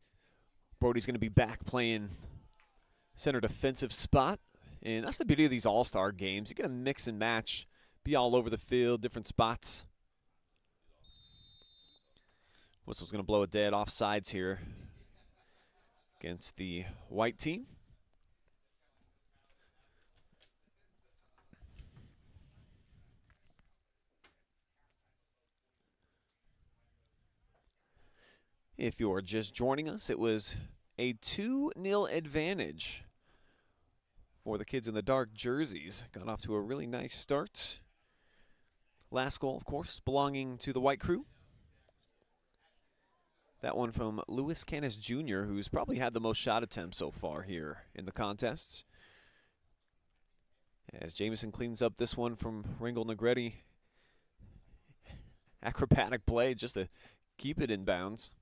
Brody's going to be back playing center defensive spot. And that's the beauty of these all-star games. You get to mix and match, be all over the field, different spots. Whistle's going to blow it dead off sides here against the white team. If you're just joining us, it was a 2-0 advantage for the kids in the dark jerseys. Got off to a really nice start. Last goal, of course, belonging to the white crew. That one from Lewis Canis Jr., who's probably had the most shot attempts so far here in the contests. As Jamison cleans up this one from Ringel Negretti. Acrobatic play just to keep it in bounds.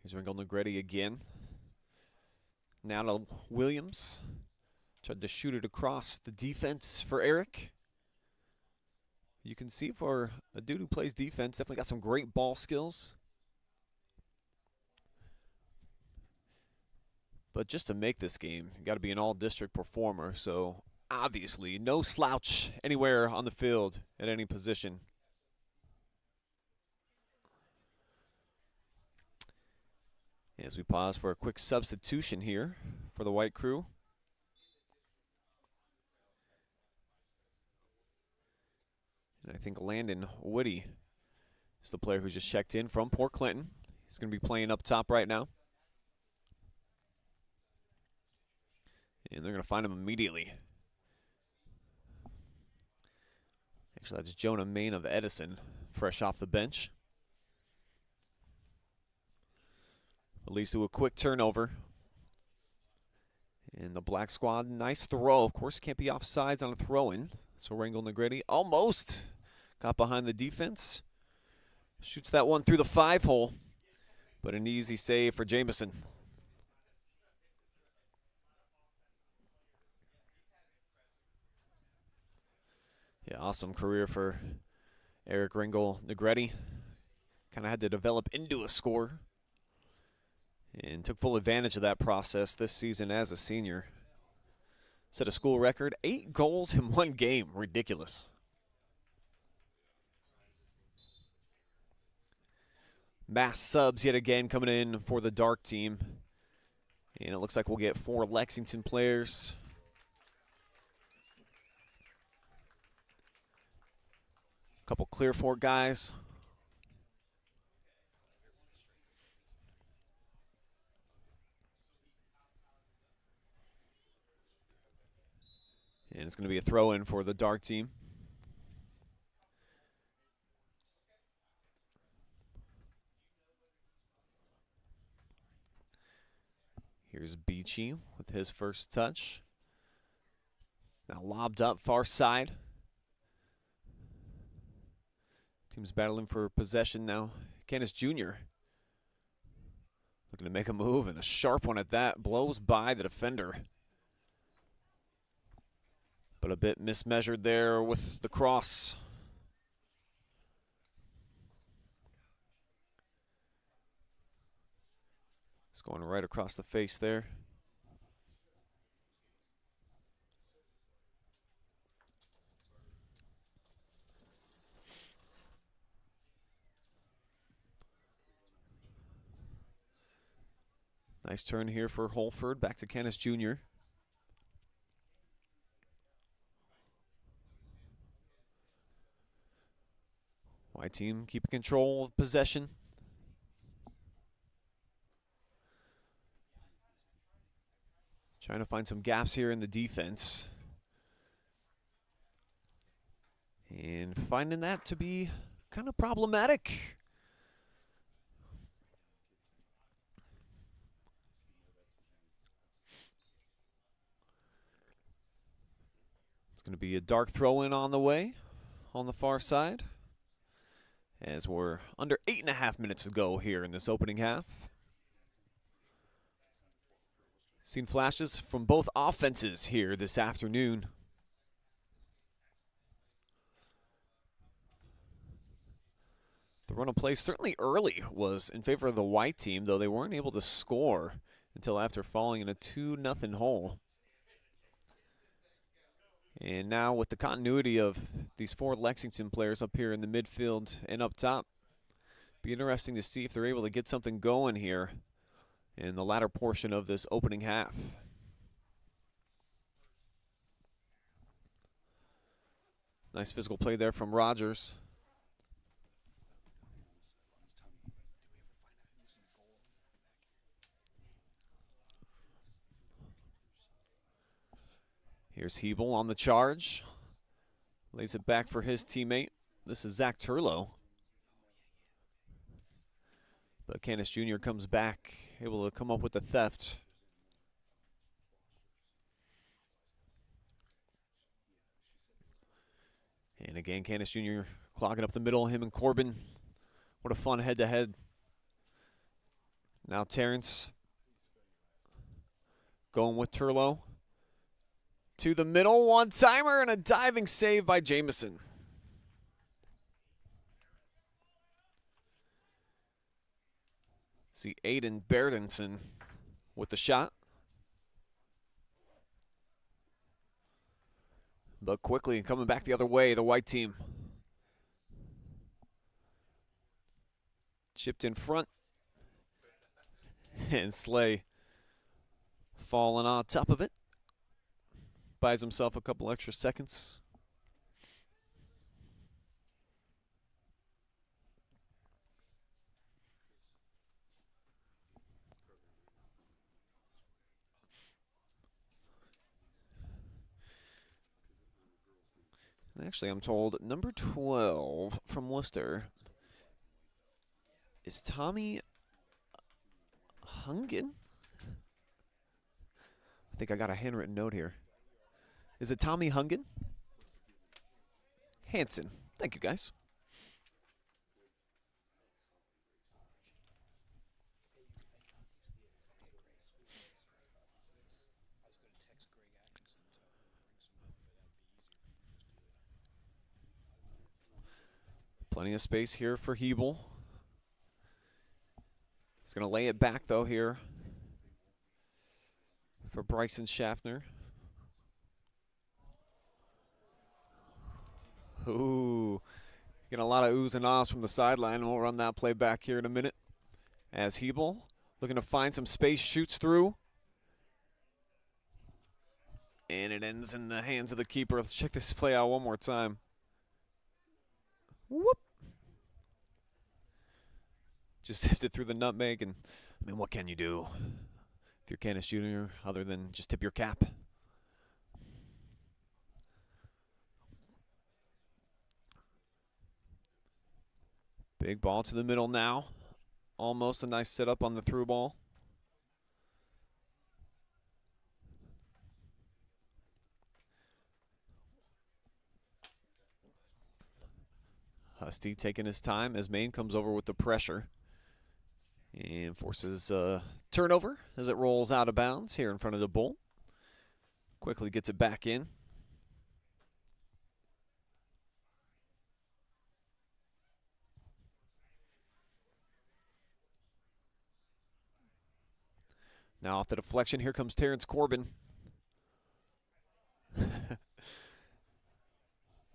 Here's Ringel Negretti again. Now to Williams. Tried to shoot it across the defense for Eric. You can see for a dude who plays defense, definitely got some great ball skills. But just to make this game, you got to be an all-district performer. So obviously, no slouch anywhere on the field at any position. As we pause for a quick substitution here for the white crew. And I think Landon Woody is the player who just checked in from Port Clinton. He's going to be playing up top right now. And they're going to find him immediately. Actually, that's Jonah Main of Edison, fresh off the bench. At least do a quick turnover. And the black squad, nice throw. Of course, can't be offsides on a throw-in. So Ringel Negretti almost got behind the defense. Shoots that one through the 5-hole. But an easy save for Jamison. Yeah, awesome career for Eric Ringel Negretti. Kind of had to develop into a scorer. And took full advantage of that process this season as a senior. Set a school record, 8 goals in 1 game. Ridiculous. Mass subs yet again coming in for the dark team. And it looks like we'll get 4 Lexington players. A couple Clearfork guys. And it's going to be a throw-in for the dark team. Here's Beachy with his first touch. Now lobbed up far side. Team's battling for possession now. Canis Jr. looking to make a move, and a sharp one at that. Blows by the defender. But a bit mismeasured there with the cross. It's going right across the face there. Nice turn here for Holford. Back to Canis Jr. White team keeping control of possession. Trying to find some gaps here in the defense. And finding that to be kind of problematic. Going to be a dark throw-in on the way on the far side, as we're under 8.5 minutes to go here in this opening half. Seen flashes from both offenses here this afternoon. The run of play certainly early was in favor of the white team, though they weren't able to score until after falling in a 2-0 hole. And now with the continuity of these 4 Lexington players up here in the midfield and up top, be interesting to see if they're able to get something going here in the latter portion of this opening half. Nice physical play there from Rogers. Here's Hebel on the charge. Lays it back for his teammate. This is Zach Turlow. But Canis Jr. comes back, able to come up with the theft. And again, Canis Jr. clogging up the middle, him and Corbin. What a fun head-to-head. Now Terrence going with Turlow. To the middle, one-timer, and a diving save by Jamison. See Aiden Berdenson with the shot. But quickly coming back the other way, the white team. Chipped in front. And Slay falling on top of it. Buys himself a couple extra seconds. And actually, I'm told number 12 from Worcester is Tommy Hungen. I think I got a handwritten note here. Is it Tommy Hungen? Hanson. Thank you, guys. Plenty of space here for Hebel. He's going to lay it back, though, here for Bryson Schaffner. Ooh, getting a lot of oohs and ahs from the sideline. We'll run that play back here in a minute. As Hebel looking to find some space, shoots through. And it ends in the hands of the keeper. Let's check this play out one more time. Whoop. Just sifted through the nutmeg, and I mean, what can you do if you're Canis Jr. other than just tip your cap? Big ball to the middle now. Almost a nice setup on the through ball. Husty taking his time as Maine comes over with the pressure and forces a turnover as it rolls out of bounds here in front of the bull. Quickly gets it back in. Now off the deflection, here comes Terrence Corbin.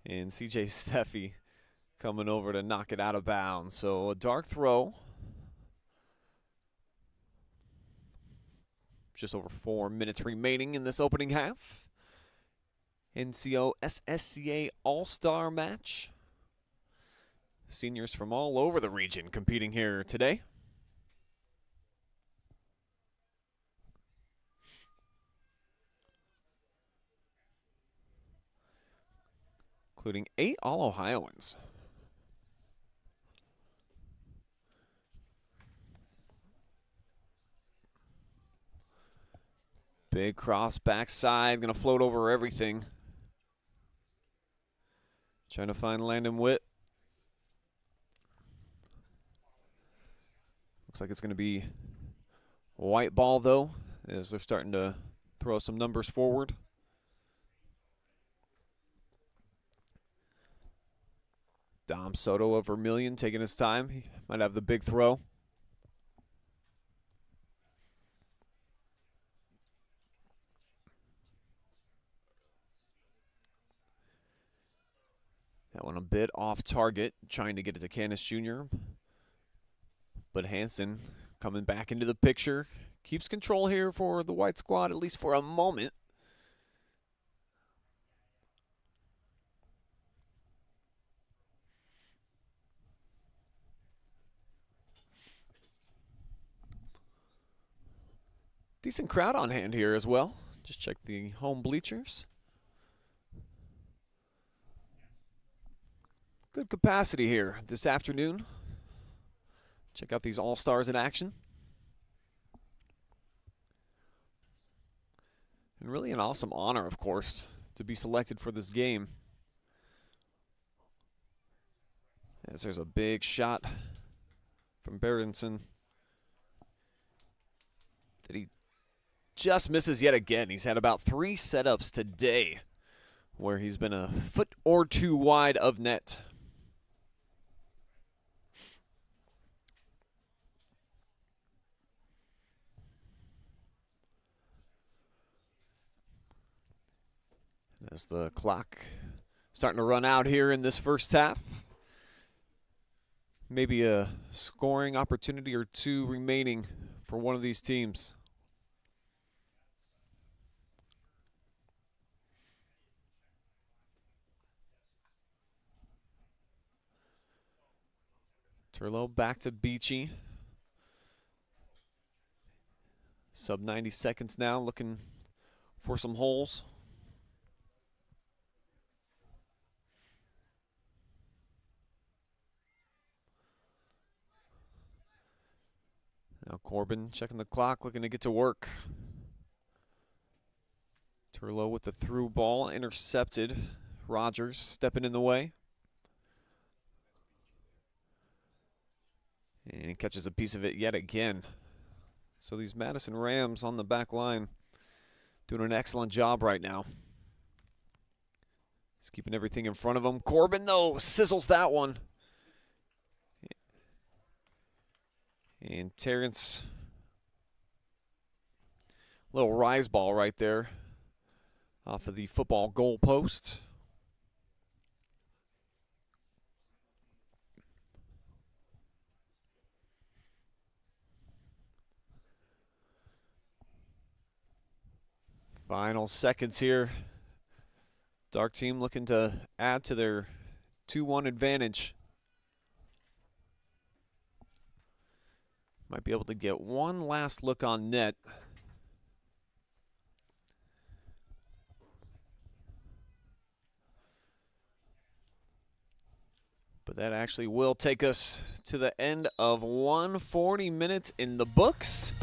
And CJ Steffi coming over to knock it out of bounds. So a dark throw. Just over 4 minutes remaining in this opening half. NCOSSCA All-Star match. Seniors from all over the region competing here today. Including 8 All-Ohioans. Big cross backside, gonna float over everything. Trying to find Landon Witt. Looks like it's going to be a white ball, though, as they're starting to throw some numbers forward. Dom Soto of Vermilion taking his time. He might have the big throw. That one a bit off target, trying to get it to Canis Jr. But Hansen coming back into the picture. Keeps control here for the white squad, at least for a moment. Decent crowd on hand here as well. Just check the home bleachers. Good capacity here this afternoon. Check out these All-Stars in action. And really an awesome honor, of course, to be selected for this game. As there's a big shot from Berenson that he just misses yet again. He's had about 3 setups today where he's been a foot or 2 wide of net. As the clock starting to run out here in this first half. Maybe a scoring opportunity or 2 remaining for one of these teams. Turlow back to Beachy. Sub 90 seconds now, looking for some holes. Now Corbin checking the clock, looking to get to work. Turlow with the through ball, intercepted. Rogers stepping in the way. And he catches a piece of it yet again. So these Madison Rams on the back line doing an excellent job right now. He's keeping everything in front of him. Corbin, though, sizzles that one. And Terrence, little rise ball right there off of the football goal post. Final seconds here. Dark team looking to add to their 2-1 advantage. Might be able to get one last look on net. But that actually will take us to the end of 140 minutes in the books.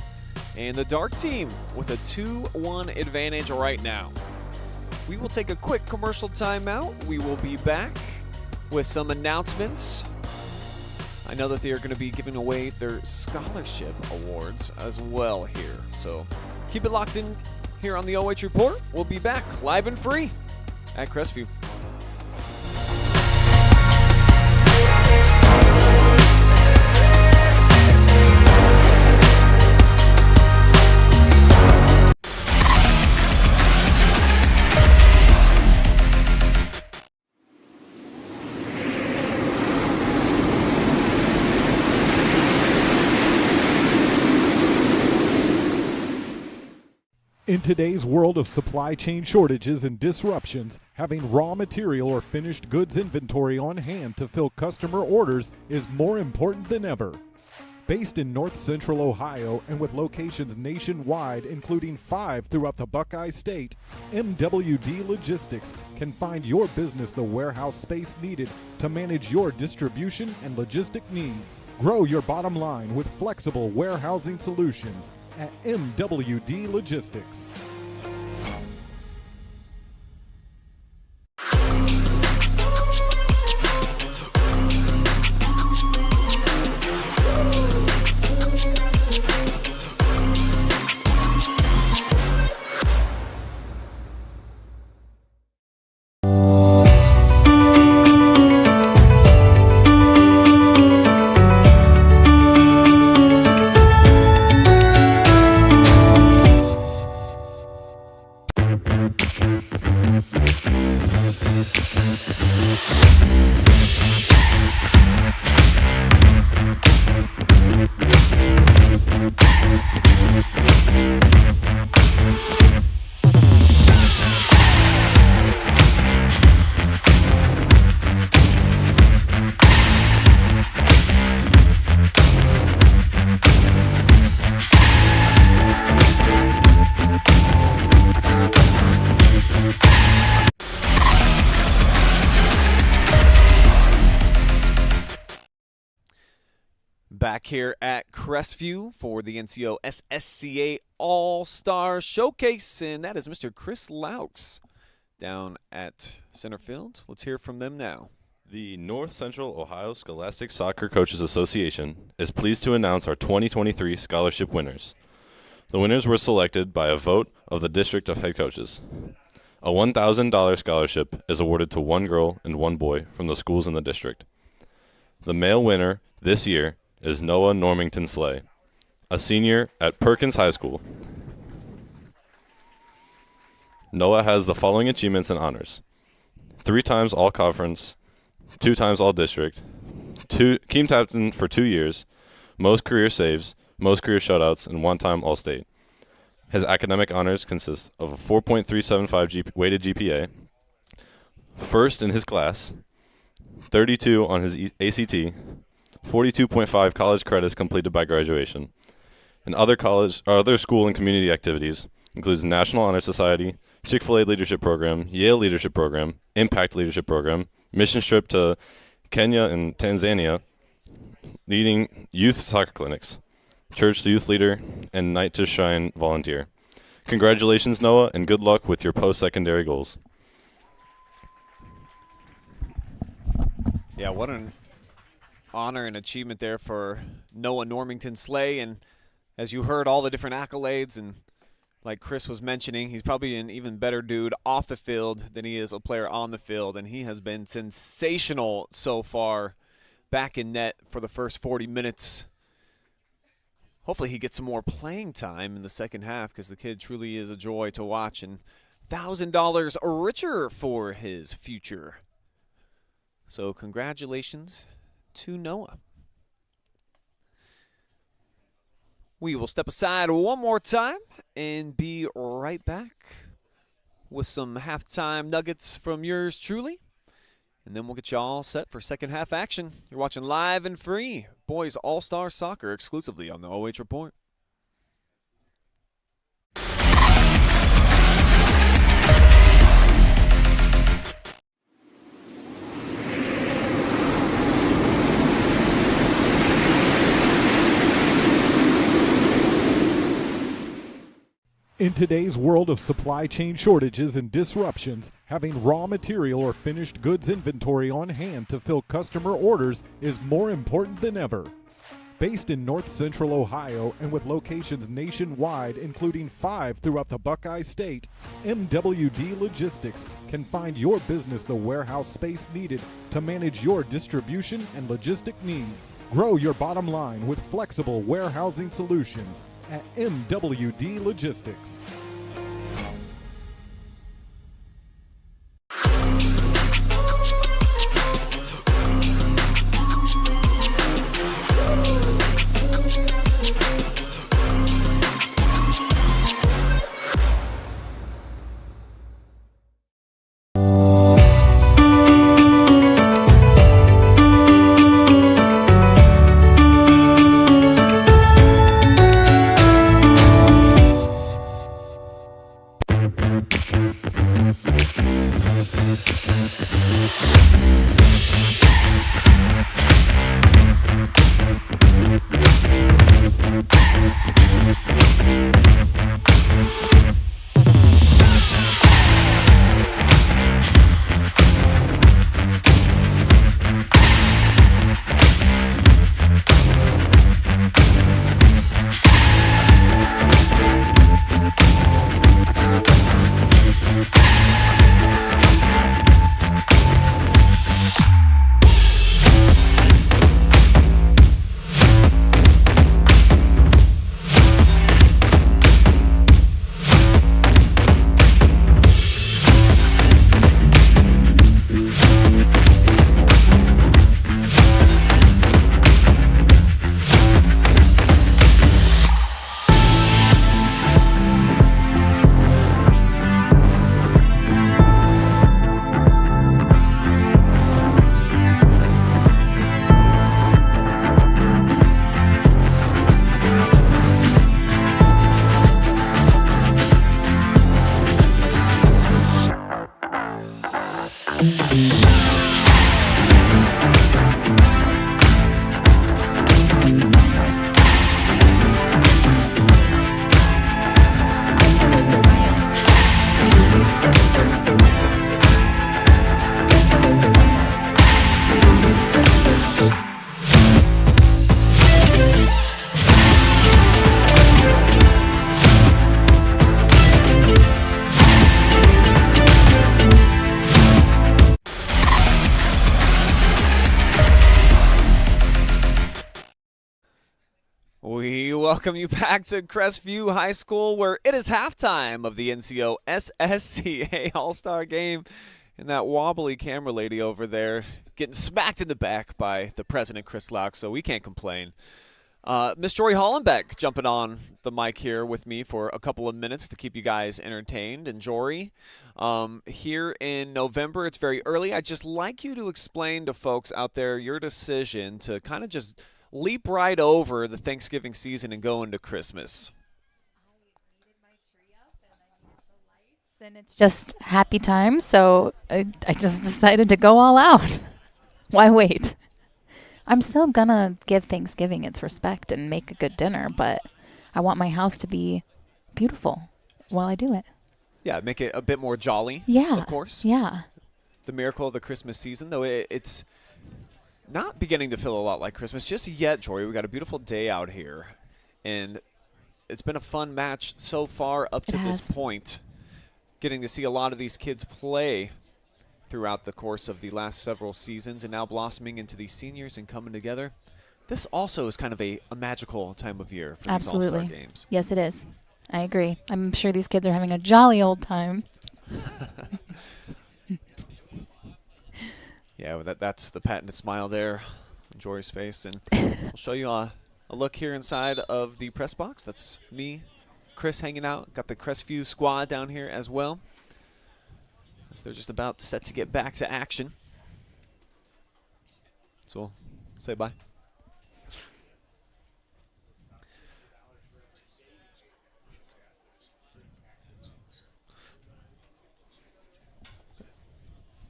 And the Dark team with a 2-1 advantage right now. We will take a quick commercial timeout. We will be back with some announcements. I know that they are going to be giving away their scholarship awards as well here. So keep it locked in here on the OH Report. We'll be back live and free at Crestview. In today's world of supply chain shortages and disruptions, having raw material or finished goods inventory on hand to fill customer orders is more important than ever. Based in North Central Ohio and with locations nationwide, including 5 throughout the Buckeye State, MWD Logistics can find your business the warehouse space needed to manage your distribution and logistic needs. Grow your bottom line with flexible warehousing solutions at MWD Logistics. Back here at Crestview for the NCOSSCA All-Star Showcase, and that is Mr. Chris Laux down at center field. Let's hear from them now. The North Central Ohio Scholastic Soccer Coaches Association is pleased to announce our 2023 scholarship winners. The winners were selected by a vote of the District of Head Coaches. A $1,000 scholarship is awarded to one girl and one boy from the schools in the district. The male winner this year is Noah Normington Slay, a senior at Perkins High School. Noah has the following achievements and honors: 3 times All-Conference, 2 times All-District, team captain for 2 years, most career saves, most career shutouts, and 1 time All-State. His academic honors consist of a 4.375 weighted GPA, first in his class, 32 on his ACT, 42.5 college credits completed by graduation, and other school and community activities includes National Honor Society, Chick-fil-A Leadership Program, Yale Leadership Program, Impact Leadership Program, mission trip to Kenya and Tanzania, leading youth soccer clinics, church to youth leader, and Night to Shine volunteer. Congratulations, Noah, and good luck with your post-secondary goals. Yeah, what an honor and achievement there for Noah Normington Slay. And as you heard, all the different accolades, and like Chris was mentioning, he's probably an even better dude off the field than he is a player on the field, and he has been sensational so far back in net for the first 40 minutes. Hopefully he gets some more playing time in the second half, because the kid truly is a joy to watch, and $1,000 richer for his future. So congratulations to Noah. We will step aside one more time and be right back with some halftime nuggets from yours truly. And then we'll get you all set for second half action. You're watching live and free Boys All-Star Soccer exclusively on the OH Report. In today's world of supply chain shortages and disruptions, having raw material or finished goods inventory on hand to fill customer orders is more important than ever. Based in North Central Ohio and with locations nationwide, including 5 throughout the Buckeye State, MWD Logistics can find your business the warehouse space needed to manage your distribution and logistic needs. Grow your bottom line with flexible warehousing solutions at MWD Logistics. We welcome you back to Crestview High School, where it is halftime of the NCOSSCA All-Star Game. And that wobbly camera lady over there getting smacked in the back by the president, Chris Laux, so we can't complain. Miss Jory Hollenbeck jumping on the mic here with me for a couple of minutes to keep you guys entertained. And Jory, here in November, it's very early. I'd just like you to explain to folks out there your decision to kind of just leap right over the Thanksgiving season and go into Christmas. And it's just happy times, so I just decided to go all out. Why wait? I'm still gonna give Thanksgiving its respect and make a good dinner, but I want my house to be beautiful while I do it. Yeah, make it a bit more jolly. Yeah. Of course. Yeah. The miracle of the Christmas season, though it's not beginning to feel a lot like Christmas just yet, Jory. We got a beautiful day out here, and it's been a fun match so far up to this point. Getting to see a lot of these kids play throughout the course of the last several seasons and now blossoming into these seniors and coming together. This also is kind of a magical time of year for these All-Star games. Yes, it is. I agree. I'm sure these kids are having a jolly old time. Yeah, well, that's the patented smile there on Jory's face. And I'll show you a look here inside of the press box. That's me, Chris, hanging out. Got the Crestview squad down here as well, as they're just about set to get back to action. So we'll say bye.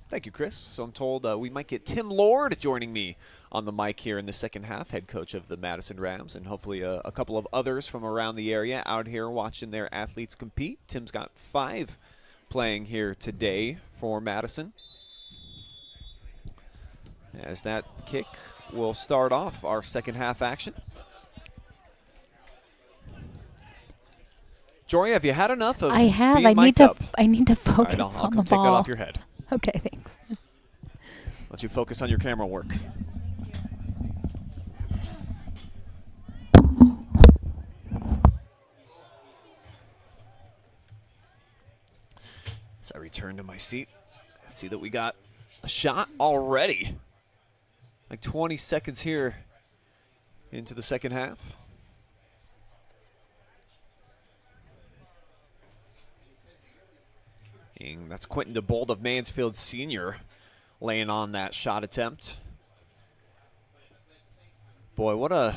Thank you, Chris. So I'm told we might get Tim Lord joining me on the mic here in the second half, head coach of the Madison Rams, and hopefully a couple of others from around the area out here watching their athletes compete. Tim's got 5 playing here today for Madison. As that kick will start off our second half action. Jory, have you had enough of I have. being I need mic'd up? I need to focus All right, I'll on come the take ball. that off your head. Okay, thanks. Let you focus on your camera work. As I return to my seat, I see that we got a shot already. Like 20 seconds here into the second half. And that's Quentin DeBold of Mansfield Senior laying on that shot attempt. Boy, what a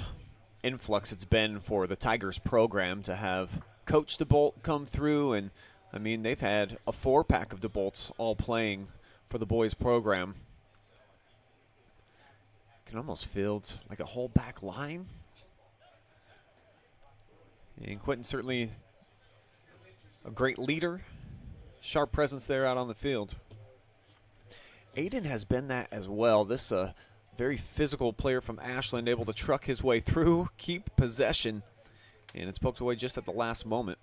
influx it's been for the Tigers program to have Coach DeBolt come through. And, I mean, they've had a 4-pack of DeBolts all playing for the boys program. Can almost field like a whole back line. And Quentin certainly a great leader. Sharp presence there out on the field. Aiden has been that as well. This very physical player from Ashland, able to truck his way through, keep possession, and it's poked away just at the last moment.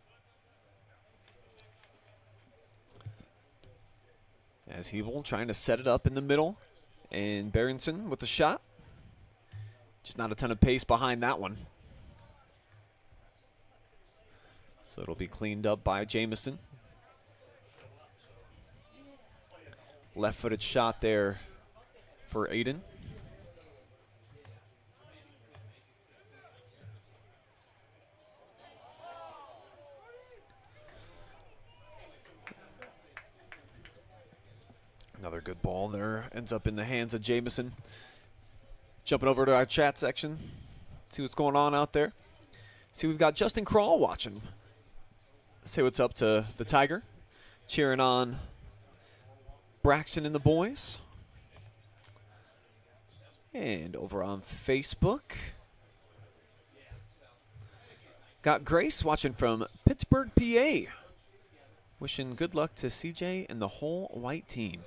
As Hebel trying to set it up in the middle, and Berenson with the shot. Just not a ton of pace behind that one. So it'll be cleaned up by Jamison. Left-footed shot there for Aiden. Another good ball there. Ends up in the hands of Jamison. Jumping over to our chat section. See what's going on out there. See, we've got Justin Crawl watching. Say what's up to the Tiger. Cheering on Braxton and the boys. And over on Facebook, got Grace watching from Pittsburgh, PA. Wishing good luck to CJ and the whole white team.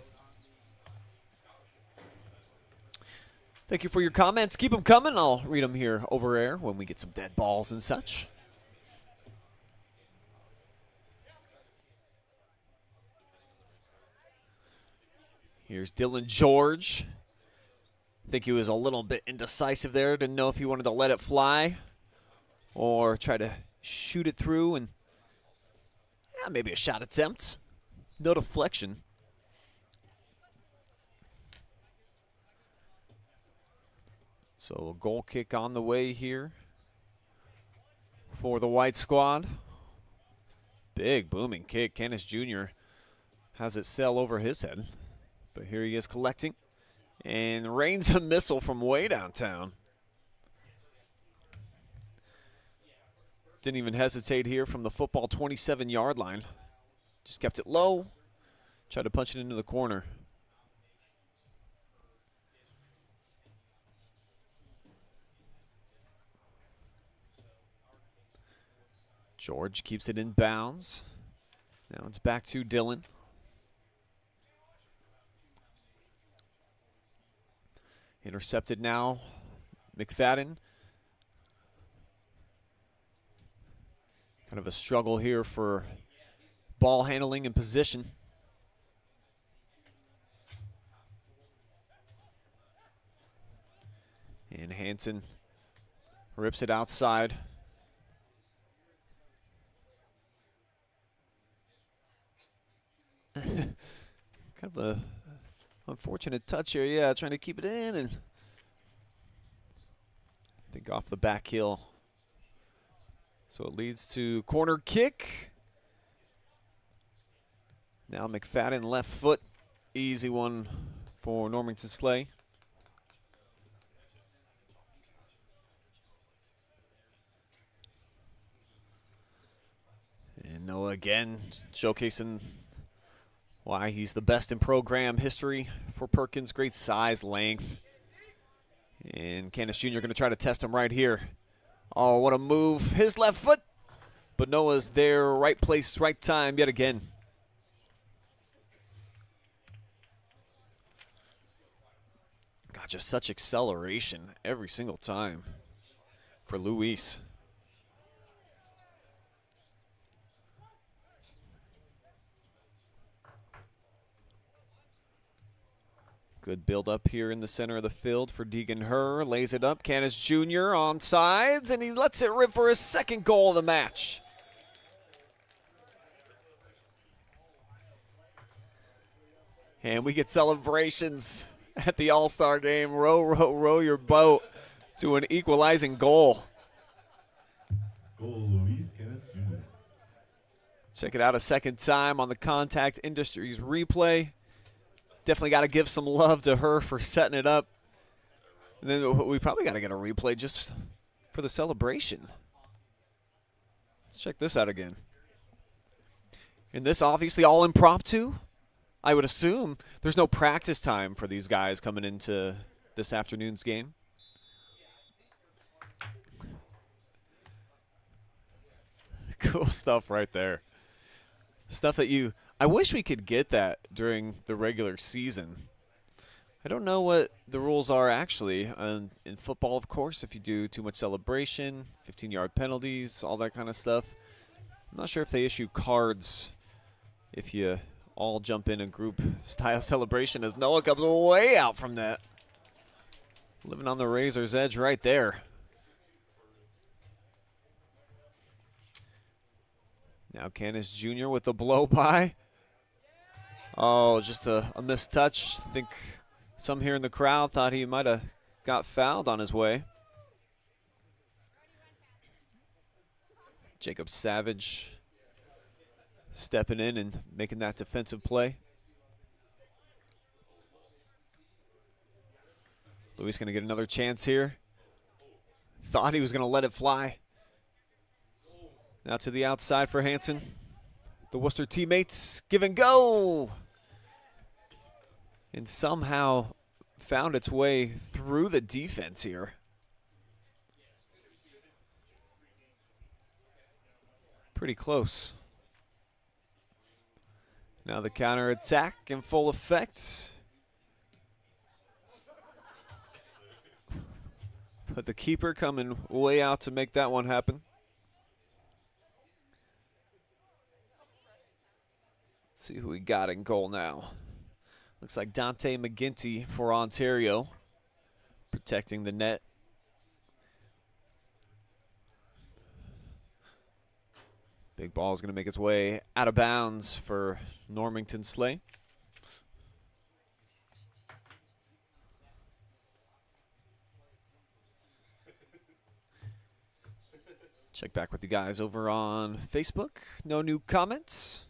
Thank you for your comments. Keep them coming. I'll read them here over air when we get some dead balls and such. Here's Dylan George. I think he was a little bit indecisive there. Didn't know if he wanted to let it fly or try to shoot it through, and maybe a shot attempt. No deflection. So a goal kick on the way here for the white squad. Big booming kick. Canis Jr. has it sail over his head. But here he is collecting and rains a missile from way downtown. Didn't even hesitate here from the football 27-yard line. Just kept it low. Tried to punch it into the corner. George keeps it in bounds. Now it's back to Dylan. Intercepted now, McFadden. Kind of a struggle here for ball handling and position. And Hansen rips it outside. Kind of a unfortunate touch here, yeah, trying to keep it in, and I think off the back heel. So it leads to corner kick. Now McFadden left foot. Easy one for Normington Slay. And Noah again showcasing why he's the best in program history for Perkins. Great size, length. And Canis Jr. going to try to test him right here. Oh, what a move. His left foot. But Noah's there, right place, right time yet again. God, just such acceleration every single time for Luis. Good build up here in the center of the field for Deegan Herr. Lays it up. Canis Jr. on sides, and he lets it rip for his second goal of the match. And we get celebrations at the All-Star Game. Row, row, row your boat to an equalizing goal. Goal, Luis Canis Jr. Check it out a second time on the Contact Industries replay. Definitely got to give some love to her for setting it up. And then we probably got to get a replay just for the celebration. Let's check this out again. And this obviously all impromptu. I would assume there's no practice time for these guys coming into this afternoon's game. Cool stuff right there. Stuff that I wish we could get that during the regular season. I don't know what the rules are actually. In football, of course, if you do too much celebration, 15-yard penalties, all that kind of stuff. I'm not sure if they issue cards if you all jump in a group-style celebration, as Noah comes way out from that. Living on the razor's edge right there. Now Canis Jr. with the blow-by. Oh, just a missed touch. I think some here in the crowd thought he might have got fouled on his way. Jacob Savage stepping in and making that defensive play. Luis going to get another chance here. Thought he was going to let it fly. Now to the outside for Hansen. The Worcester teammates give and go. and somehow found its way through the defense here. Pretty close. Now the counterattack in full effect. But the keeper coming way out to make that one happen. Let's see who we got in goal now. Looks like Dante McGinty for Ontario, protecting the net. Big ball is going to make its way out of bounds for Normington Slay. Check back with you guys over on Facebook. No new comments.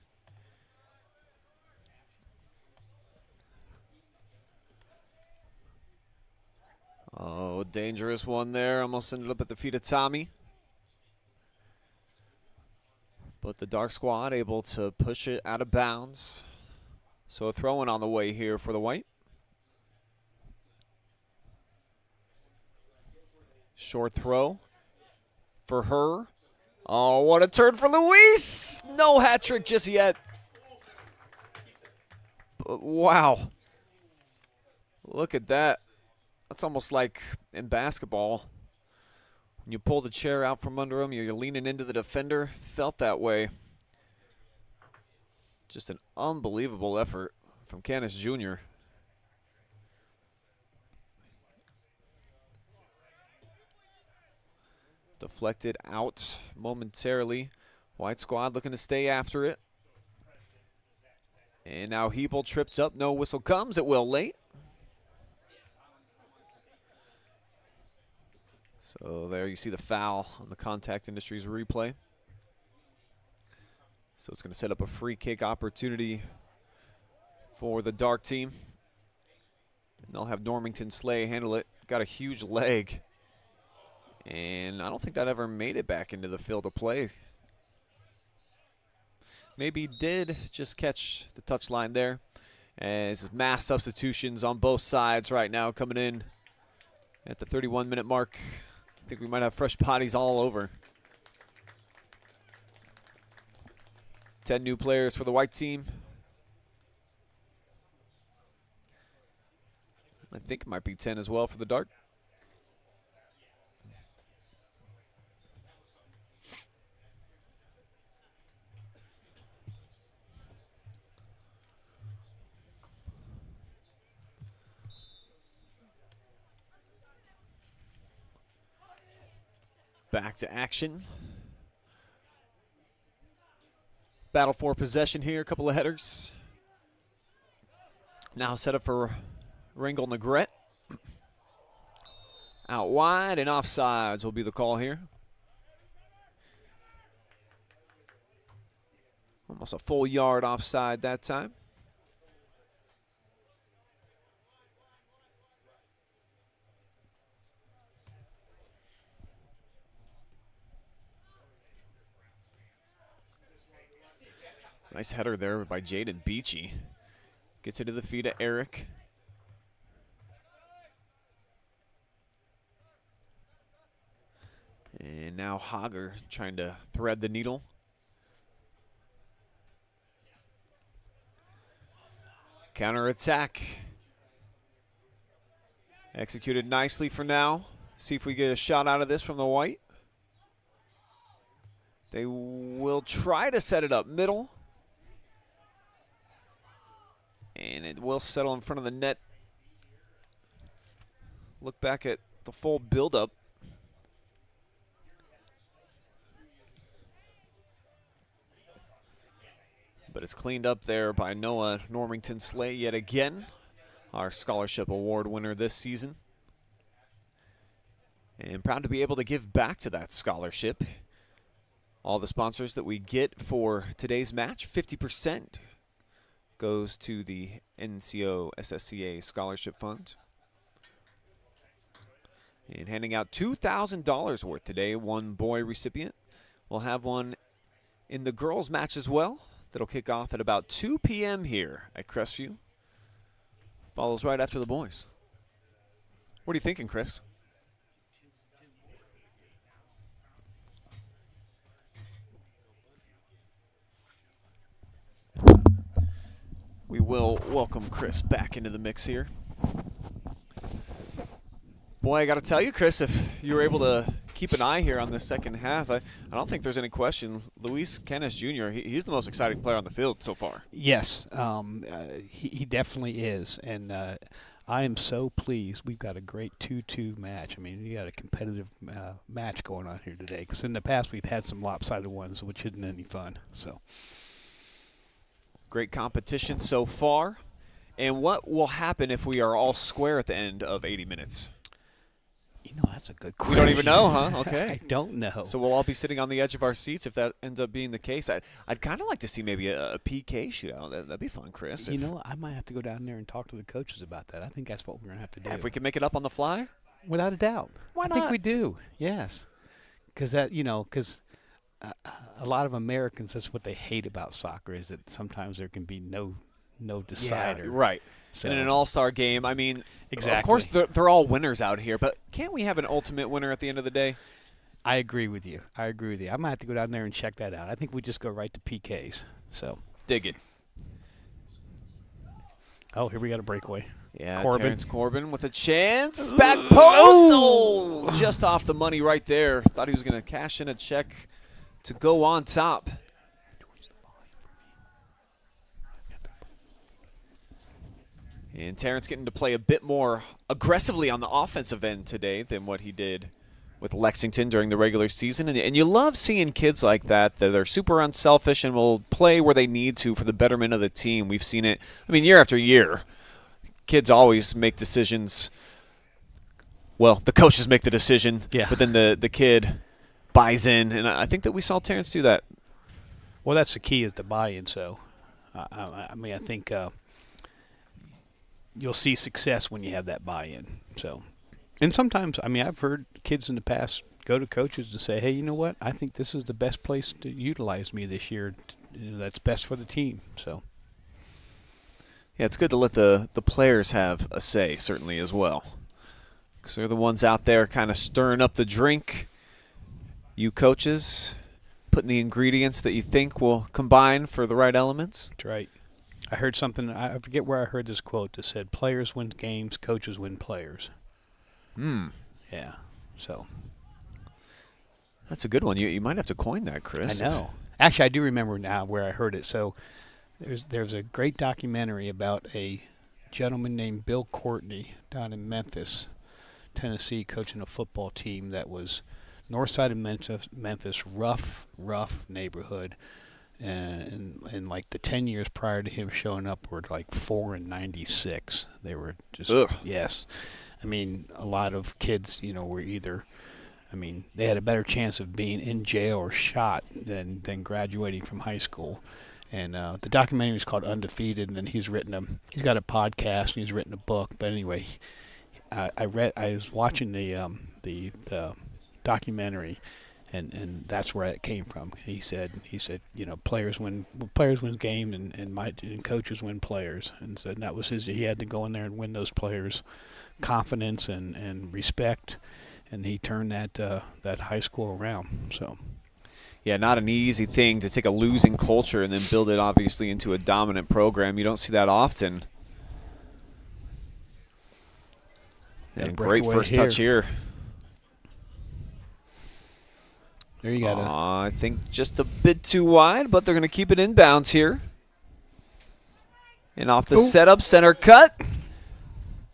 Oh, dangerous one there. Almost ended up at the feet of Tommy. But the Dark Squad able to push it out of bounds. So a throw-in on the way here for the White. Short throw for her. Oh, what a turn for Luis! No hat trick just yet. But wow. Look at that. That's almost like in basketball. When you pull the chair out from under him, you're leaning into the defender. Felt that way. Just an unbelievable effort from Canis Jr. Deflected out momentarily. White squad looking to stay after it. And now Hebel tripped up. No whistle comes. It will late. So there you see the foul on the Contact Industries replay. So it's going to set up a free kick opportunity for the Dark team. And they'll have Normington Slay handle it. Got a huge leg. And I don't think that ever made it back into the field of play. Maybe did just catch the touchline there. As mass substitutions on both sides right now coming in at the 31-minute mark. I think we might have fresh bodies all over. 10 new players for the White team. I think it might be 10 as well for the Dark. Back to action. Battle for possession here. A couple of headers. Now set up for Ringel Negrete. Out wide and offsides will be the call here. Almost a full yard offside that time. Nice header there by Jaden Beachy. Gets it to the feet of Eric. And now Hager trying to thread the needle. Counter attack. Executed nicely for now. See if we get a shot out of this from the White. They will try to set it up middle. And it will settle in front of the net. Look back at the full buildup. But it's cleaned up there by Noah Normington Slay yet again. Our scholarship award winner this season. And proud to be able to give back to that scholarship. All the sponsors that we get for today's match, 50% goes to the NCOSSCA Scholarship Fund. And handing out $2,000 worth today. One boy recipient. We'll have one in the girls' match as well. That'll kick off at about 2 p.m. here at Crestview. follows right after the boys. What are you thinking, Chris? We will welcome Chris back into the mix here. Boy, I got to tell you, Chris, if you were able to keep an eye here on this second half, I don't think there's any question. Luis Kennis Jr., he's the most exciting player on the field so far. Yes, he definitely is. And I am so pleased. We've got a great 2-2 match. I mean, we got a competitive match going on here today. Because in the past, we've had some lopsided ones, which isn't any fun. So, great competition so far. And what will happen if we are all square at the end of 80 minutes? You know, that's a good question. We don't even know, huh? Okay. I don't know. So we'll all be sitting on the edge of our seats if that ends up being the case. I'd kind of like to see maybe a PK shootout. That'd be fun, Chris. You know, I might have to go down there and talk to the coaches about that. I think that's what we're going to have to do. If we can make it up on the fly? Without a doubt. Why I not? think we do, yes. Because a lot of Americans, that's what they hate about soccer, is that sometimes there can be no decider. Yeah, right. So, in an all-star game, I mean, exactly. Of course they're all winners out here, but can't we have an ultimate winner at the end of the day? I agree with you. I might have to go down there and check that out. I think we just go right to PKs. So dig it. Oh, here we got a breakaway. Yeah, Corbin. Terrence Corbin with a chance. Back post. Oh, just off the money right there. Thought he was going to cash in a check to go on top. And Terrence getting to play a bit more aggressively on the offensive end today than what he did with Lexington during the regular season. And you love seeing kids like that are super unselfish and will play where they need to for the betterment of the team. We've seen it, I mean, year after year. Kids always make decisions. Well, the coaches make the decision, but then the kid buys in. And I think that we saw Terrence do that. Well, that's the key, is the buy-in. So, I think you'll see success when you have that buy-in. So, and sometimes, I've heard kids in the past go to coaches and say, hey, you know what? I think this is the best place to utilize me this year. That's best for the team. So, yeah, it's good to let the players have a say, certainly, as well. Because they're the ones out there kind of stirring up the drink. You coaches putting the ingredients that you think will combine for the right elements. That's right. I heard something, I forget where I heard this quote that said, players win games, coaches win players. Yeah, so. That's a good one. You might have to coin that, Chris. I know. Actually, I do remember now where I heard it. So there's a great documentary about a gentleman named Bill Courtney down in Memphis, Tennessee, coaching a football team that was north side of Memphis, rough neighborhood. And like the 10 years prior to him showing up were like 4-96. They were just, yes. I mean, a lot of kids, were either, they had a better chance of being in jail or shot than graduating from high school. And the documentary is called Undefeated, and then he's got a podcast and he's written a book. But anyway, I was watching the documentary. And that's where it came from. He said, players win games, and coaches win players. And so that was he had to go in there and win those players confidence and respect, and he turned that high school around. So, yeah, not an easy thing to take a losing culture and then build it obviously into a dominant program. You don't see that often. And great first touch here. There you go. I think just a bit too wide, but they're going to keep it inbounds here. And off the setup, center cut.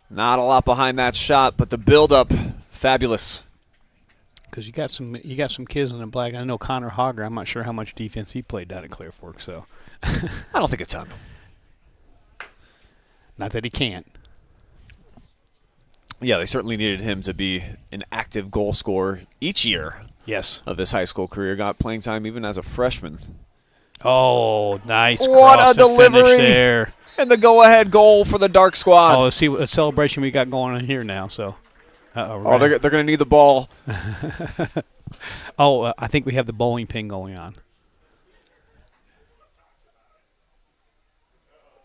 Not a lot behind that shot, but the build-up, fabulous. Because you got some kids in the black. I know Connor Hogger. I'm not sure how much defense he played down at Clear Fork. So I don't think it's on. Not that he can't. Yeah, they certainly needed him to be an active goal scorer each year. Yes. Of his high school career. Got playing time even as a freshman. Oh, nice. What a delivery there. And the go-ahead goal for the Dark Squad. Oh, let's see what celebration we got going on here now. So, they're going to need the ball. I think we have the bowling pin going on.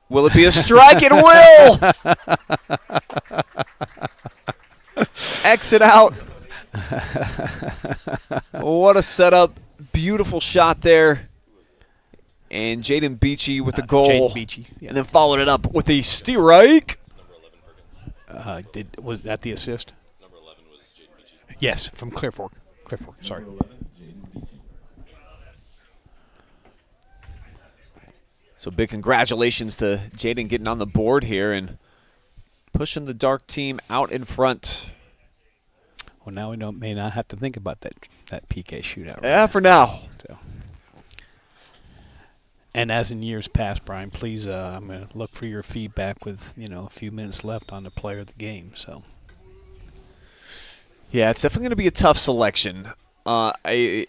Will it be a strike? It will! Exit out. What a setup. Beautiful shot there. And Jaden Beachy with the goal. Jaden Beachy, yeah. And then followed it up with a strike. Was that the assist? Number 11 was Jaden Beachy. Yes, from Clear Fork. Sorry. So big congratulations to Jaden getting on the board here and pushing the Dark team out in front. Well, now we may not have to think about that PK shootout. Yeah, for now. So. And as in years past, Brian, please, I'm going to look for your feedback with a few minutes left on the player of the game. So. Yeah, it's definitely going to be a tough selection. I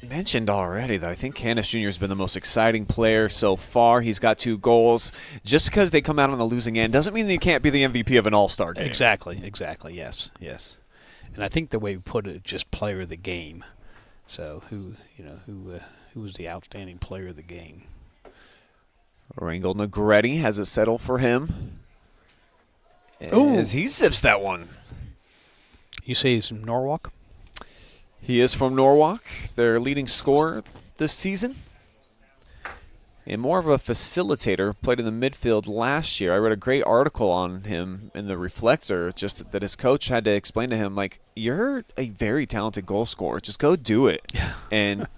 mentioned already that I think Canis Jr. has been the most exciting player so far. He's got 2 goals. Just because they come out on the losing end doesn't mean that you can't be the MVP of an All-Star game. Exactly. Yes. And I think the way we put it, just player of the game. So who was the outstanding player of the game? Rangel Negretti has it settled for him. As he sips that one. You say he's from Norwalk? He is from Norwalk, their leading scorer this season. And more of a facilitator, played in the midfield last year. I read a great article on him in the Reflector, just that his coach had to explain to him, like, you're a very talented goal scorer. Just go do it. Yeah. And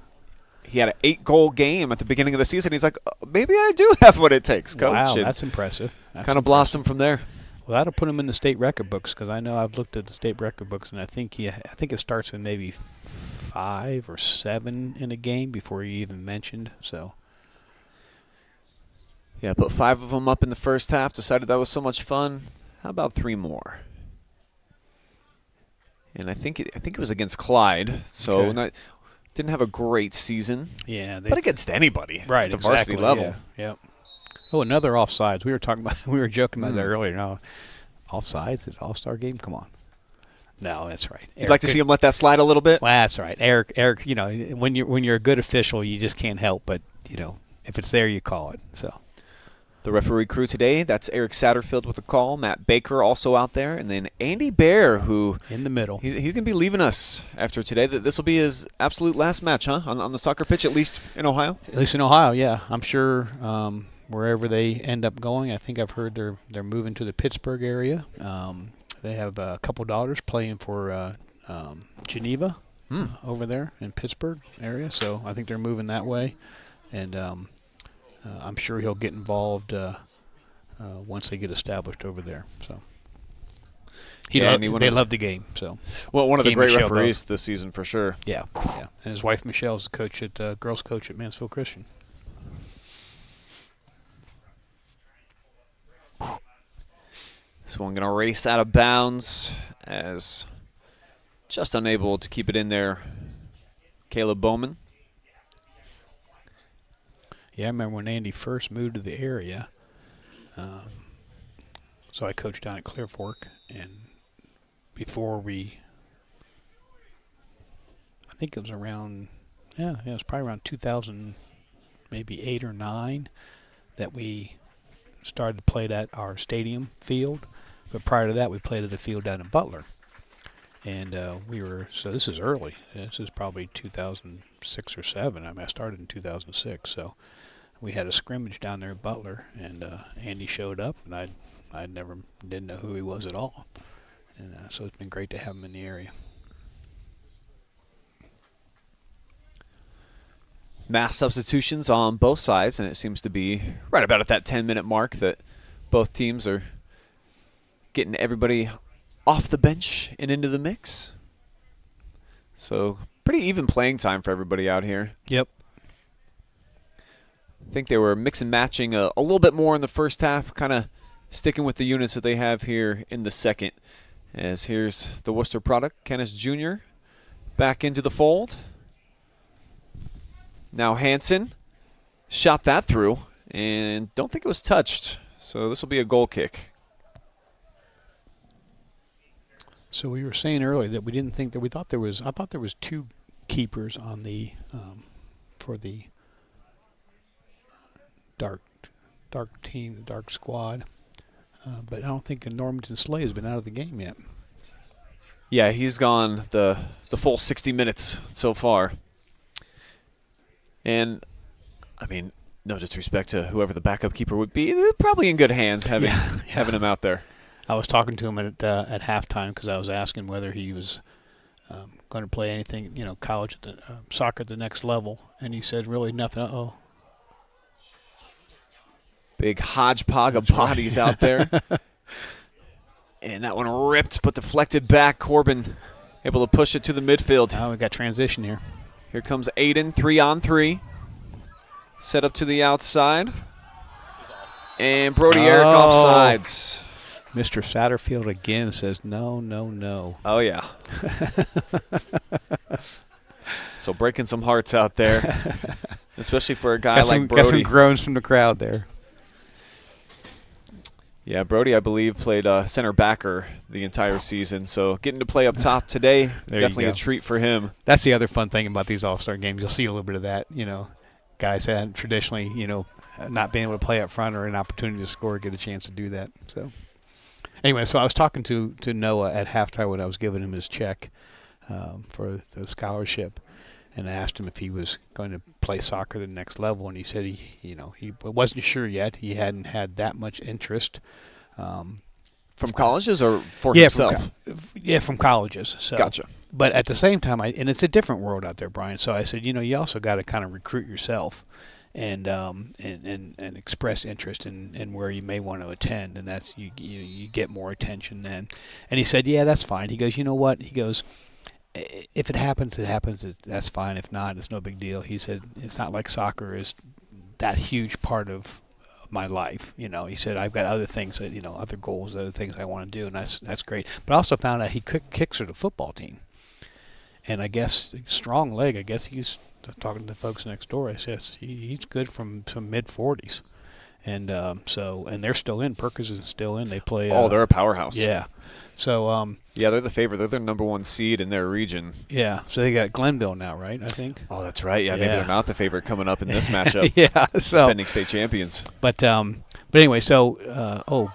he had an 8-goal game at the beginning of the season. He's like, maybe I do have what it takes, coach. Wow, and that's impressive. Kind of blossomed from there. Well, that'll put him in the state record books because I know I've looked at the state record books, and I think it starts with maybe 5 or 7 in a game before you even mentioned. So. Yeah, put 5 of them up in the first half. Decided that was so much fun. How about 3 more? And I think it was against Clyde. So okay. Didn't have a great season. Yeah, but against anybody, right? At the exactly, varsity level. Yeah. Oh, another offsides. We were joking about that earlier. No, offsides at All-Star Game. Come on. No, that's right. You'd like to see him let that slide a little bit. Well, that's right, Eric. When you're a good official, you just can't help but if it's there, you call it. So. The referee crew today, that's Eric Satterfield with the call, Matt Baker also out there, and then Andy Bear, who in the middle. He's going to be leaving us after today. This will be his absolute last match, huh? On the soccer pitch, at least in Ohio? At least in Ohio, yeah. I'm sure wherever they end up going, I think I've heard they're moving to the Pittsburgh area. They have a couple daughters playing for Geneva over there in Pittsburgh area, so I think they're moving that way. And I'm sure he'll get involved once they get established over there. So they love the game. So one of the great referees this season for sure. Yeah. And his wife Michelle is the girls coach at Mansfield Christian. This one gonna race out of bounds as just unable to keep it in there. Caleb Bowman. Yeah, I remember when Andy first moved to the area. So I coached down at Clear Fork, and before I think it was around, it was probably around 2000, maybe 8 or 9, that we started to play at our stadium field. But prior to that, we played at a field down in Butler. And so this is early. This is probably 2006 or 7. I started in 2006, so we had a scrimmage down there at Butler, and Andy showed up, and I didn't know who he was at all. And so it's been great to have him in the area. Mass substitutions on both sides, and it seems to be right about at that 10-minute mark that both teams are getting everybody off the bench and into the mix. So pretty even playing time for everybody out here. Yep. I think they were mix and matching a little bit more in the first half, kind of sticking with the units that they have here in the second. As here's the Worcester product, Canis Jr. back into the fold. Now Hansen shot that through, and don't think it was touched. So this will be a goal kick. So we were saying earlier that I thought there was 2 keepers on the for the Dark dark team, dark squad. But I don't think Normanton Slay has been out of the game yet. Yeah, he's gone the full 60 minutes so far. And, I mean, no disrespect to whoever the backup keeper would be, they're probably in good hands having him out there. I was talking to him at halftime because I was asking whether he was going to play anything, college soccer at the next level, and he said really nothing. Uh-oh. Big hodgepodge of bodies out there. And that one ripped but deflected back. Corbin able to push it to the midfield. Now we got transition here. Here comes Aiden, 3-on-3. Set up to the outside. And Brody Eric offsides. Mr. Satterfield again says no, no, no. Oh, yeah. So breaking some hearts out there, especially for a guy like Brody. Got some groans from the crowd there. Yeah, Brody, I believe, played center backer the entire season. So getting to play up top today, definitely a treat for him. That's the other fun thing about these All-Star games. You'll see a little bit of that, Guys that traditionally, not being able to play up front or an opportunity to score, get a chance to do that. So anyway, so I was talking to Noah at halftime when I was giving him his check for the scholarship, and I asked him if he was going to play soccer the next level, and he said he wasn't sure yet. He hadn't had that much interest. From colleges or for himself? From colleges. So. Gotcha. But at the same time, and it's a different world out there, Brian. So I said, you also got to kind of recruit yourself and express interest in where you may want to attend, and that's you get more attention then. And he said, yeah, that's fine. He goes, you know what? He goes, if it happens, it happens. That's fine. If not, it's no big deal. He said, it's not like soccer is that huge part of my life. He said, I've got other things that, other goals, other things I want to do, and that's great. But I also found out he kicks for the football team. And I guess strong leg. I guess he's talking to the folks next door. I says he's good from some mid-40s, and and they're still in. Perkins is still in. They play. They're a powerhouse. Yeah. So yeah, they're the favorite. They're the number one seed in their region. Yeah. So they got Glenville now, right? I think. Oh, that's right. Yeah, maybe they're not the favorite coming up in this matchup. Yeah. So defending state champions. But anyway, so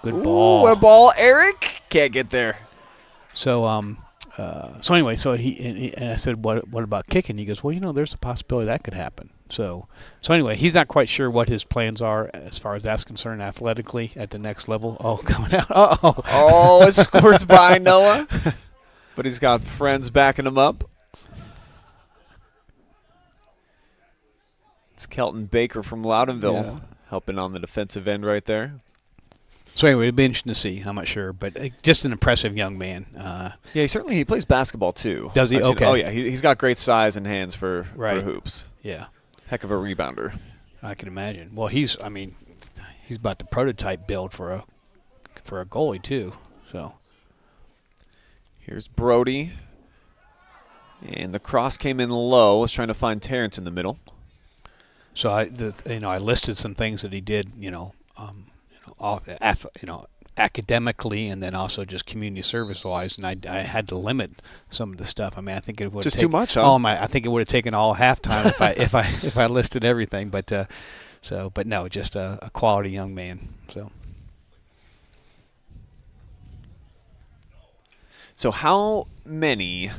good ball. What a ball, Eric! Can't get there. So anyway, so he and I said, what about kicking? He goes, well, there's a possibility that could happen. So anyway, he's not quite sure what his plans are as far as that's concerned athletically at the next level. Oh, coming out. Oh, it squirts by Noah, but he's got friends backing him up. It's Kelton Baker from Loudonville helping on the defensive end right there. So anyway, it'd be interesting to see. I'm not sure, but just an impressive young man. Yeah, he plays basketball too. Does he? Okay. Oh yeah, he's got great size and hands for hoops. Yeah. Heck of a rebounder. I can imagine. Well, he's about the prototype build for a goalie too. So here's Brody, and the cross came in low. Was trying to find Terrence in the middle. So I listed some things that he did. Academically, and then also just community service wise, and I had to limit some of the stuff. I mean, I think it would just too much. Huh? I think it would have taken all halftime if I listed everything. But no, just a quality young man. So how many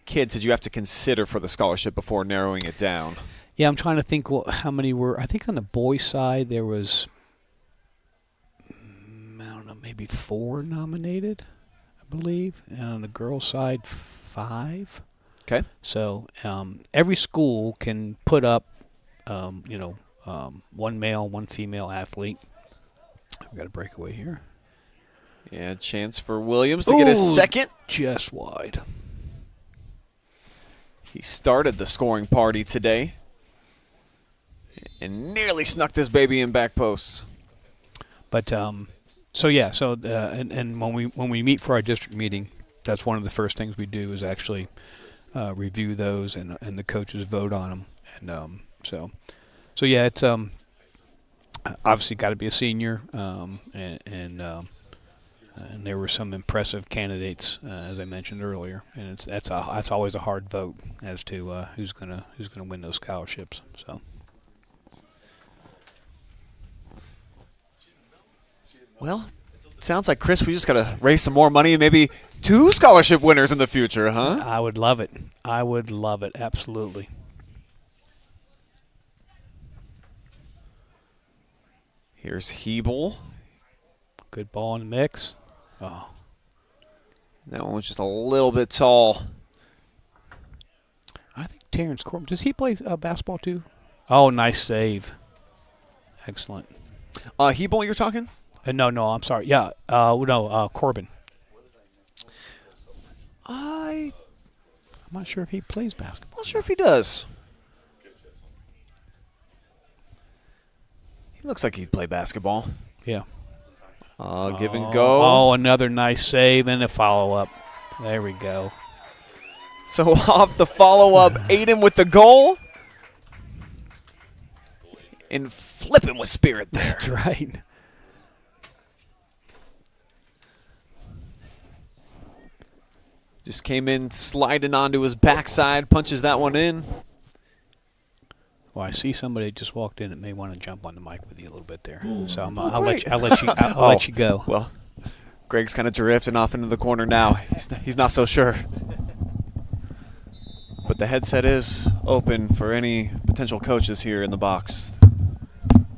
kids did you have to consider for the scholarship before narrowing it down? Yeah, I'm trying to think how many were. I think on the boys' side there was. Maybe 4 nominated, I believe, and on the girls' side, 5. Okay. So every school can put up, one male, one female athlete. We've got a breakaway here. Yeah, chance for Williams to get his second. Just wide. He started the scoring party today and nearly snuck this baby in back posts. But and when we meet for our district meeting, that's one of the first things we do is actually review those and the coaches vote on them. And so yeah, it's obviously got to be a senior, and there were some impressive candidates as I mentioned earlier, and that's always a hard vote as to who's gonna win those scholarships. So. Well, it sounds like, Chris, we just got to raise some more money and maybe 2 scholarship winners in the future, huh? I would love it. I would love it, absolutely. Here's Hebel. Good ball in the mix. Oh. That one was just a little bit tall. I think Terrence Corbin, does he play basketball too? Oh, nice save. Excellent. Hebel, you're talking? No, I'm sorry. Yeah, Corbin. I'm not sure if he plays basketball. not sure if he does. He looks like he'd play basketball. Yeah. Give and go. Oh, another nice save and a follow-up. There we go. So off the follow-up, Aiden with the goal. And flipping with spirit there. That's right. Just came in sliding onto his backside, punches that one in. Well, I see somebody just walked in that may want to jump on the mic with you a little bit there. So I'll great. let you go. Well, Greg's kind of drifting off into the corner now. He's not so sure. But the headset is open for any potential coaches here in the box.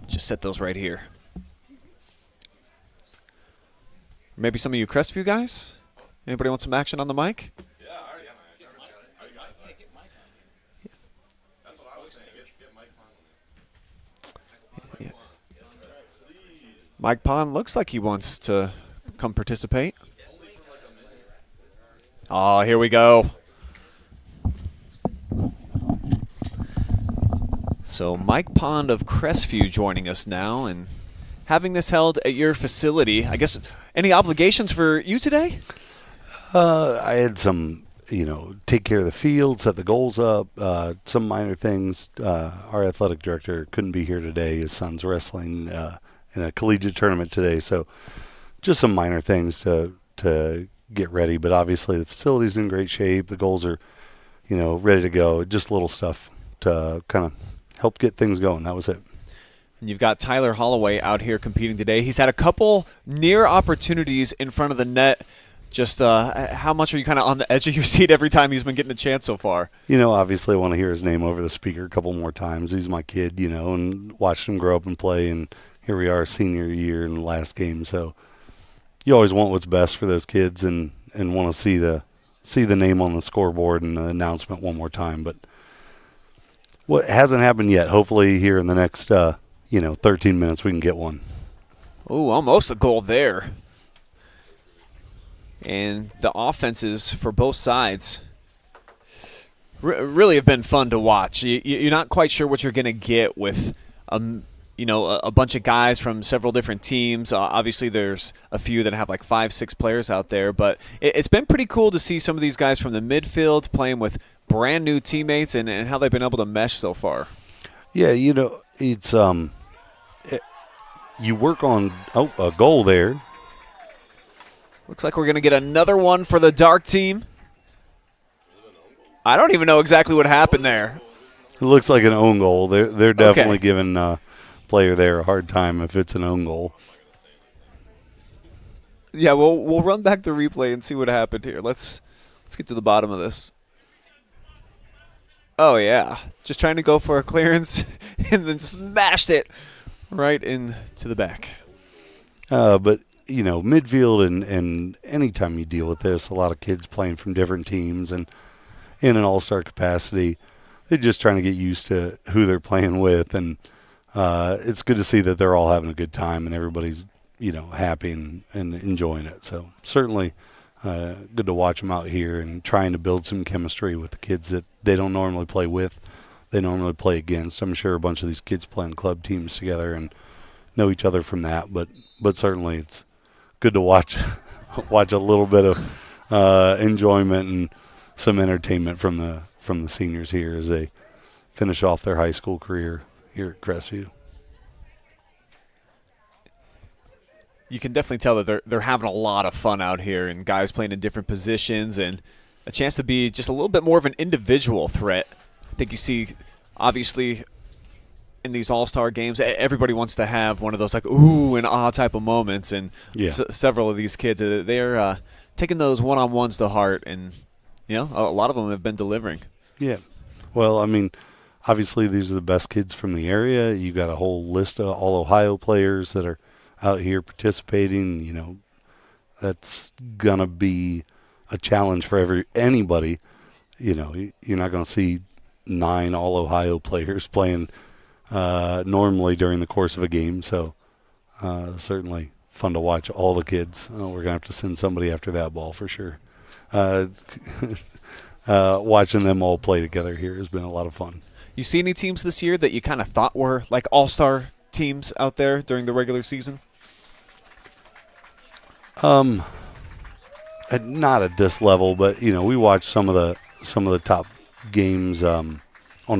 Just set those right here. Maybe some of you Crestview guys? Anybody want some action on the mic? Yeah, I already got my action. That's what I was saying. Get Mike Pond. Mike Pond looks like he wants to come participate. Oh, here we go. So Mike Pond of Crestview joining us now and having this held at your facility. I guess any obligations for you today? I had some, take care of the field, set the goals up, some minor things. Our athletic director couldn't be here today. His son's wrestling in a collegiate tournament today, so just some minor things to get ready. But obviously the facility's in great shape. The goals are, ready to go. Just little stuff to kind of help get things going. That was it. And you've got Tyler Holloway out here competing today. He's had a couple near opportunities in front of the net. Just how much are you kind of on the edge of your seat every time he's been getting a chance so far? Obviously I want to hear his name over the speaker a couple more times. He's my kid, and watched him grow up and play, and here we are senior year in the last game. So you always want what's best for those kids and want to see the name on the scoreboard and the announcement one more time. But what hasn't happened yet, hopefully here in the next 13 minutes we can get one. Oh, almost a goal there. And the offenses for both sides really have been fun to watch. You're not quite sure what you're going to get with a bunch of guys from several different teams. Obviously, there's a few that have like 5-6 players out there, but it's been pretty cool to see some of these guys from the midfield playing with brand new teammates and how they've been able to mesh so far. Yeah, it's you work on a goal there. Looks like we're going to get another one for the Dark team. I don't even know exactly what happened there. It looks like an own goal. They're definitely giving player there a hard time if it's an own goal. Yeah, we'll run back the replay and see what happened here. Let's get to the bottom of this. Oh yeah, just trying to go for a clearance and then smashed it right into the back. But midfield and anytime you deal with this, a lot of kids playing from different teams and in an all-star capacity, they're just trying to get used to who they're playing with, and it's good to see that they're all having a good time and everybody's happy and enjoying it. So certainly good to watch them out here and trying to build some chemistry with the kids that they don't normally play with, they normally play against. I'm sure a bunch of these kids play in club teams together and know each other from that, but certainly it's good to watch a little bit of enjoyment and some entertainment from the seniors here as they finish off their high school career here at Crestview. You can definitely tell that they're having a lot of fun out here, and guys playing in different positions and a chance to be just a little bit more of an individual threat. I think you see, obviously, in these all-star games, everybody wants to have one of those like ooh and ah type of moments, and several of these kids, they're taking those one-on-ones to heart, and a lot of them have been delivering. Yeah. Well, I mean, obviously these are the best kids from the area. You got a whole list of all Ohio players that are out here participating. That's gonna be a challenge for anybody. You're not going to see 9 all Ohio players playing normally during the course of a game. So certainly fun to watch all the kids. We're going to have to send somebody after that ball for sure. Watching them all play together here has been a lot of fun. You see any teams this year that you kind of thought were like all-star teams out there during the regular season? Not at this level, but we watched some of the top games on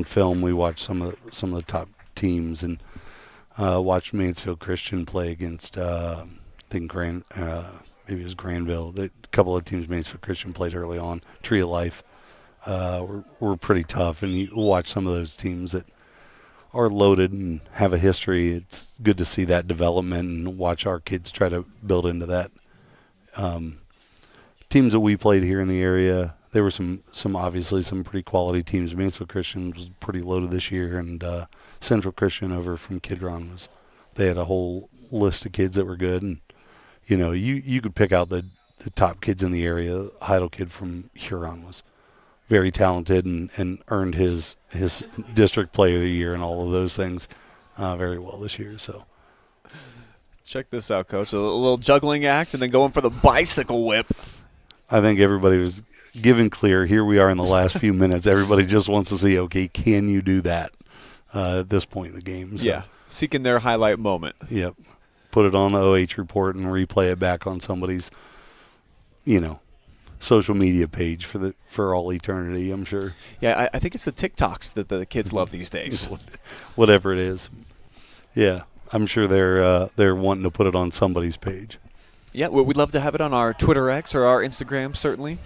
film. We watched some of the top teams, and watched Mansfield Christian play against I think maybe it was Granville. A couple of teams Mansfield Christian played early on. Tree of Life were pretty tough, and you watch some of those teams that are loaded and have a history. It's good to see that development and watch our kids try to build into that. Teams that we played here in the area, there were some obviously some pretty quality teams. Mansfield Christian was pretty loaded this year, and Central Christian over from Kidron they had a whole list of kids that were good, and you could pick out the top kids in the area. Heidel kid from Huron was very talented and earned his district player of the year and all of those things very well this year. So check this out, Coach. A little juggling act and then going for the bicycle whip. I think everybody was given clear. Here we are in the last few minutes. Everybody just wants to see, okay, can you do that at this point in the game? So, yeah, seeking their highlight moment. Yep. Put it on the OH report and replay it back on somebody's, social media page for all eternity, I'm sure. Yeah, I think it's the TikToks that the kids love these days. Whatever it is. Yeah, I'm sure they're wanting to put it on somebody's page. Yeah, we'd love to have it on our Twitter X or our Instagram, certainly.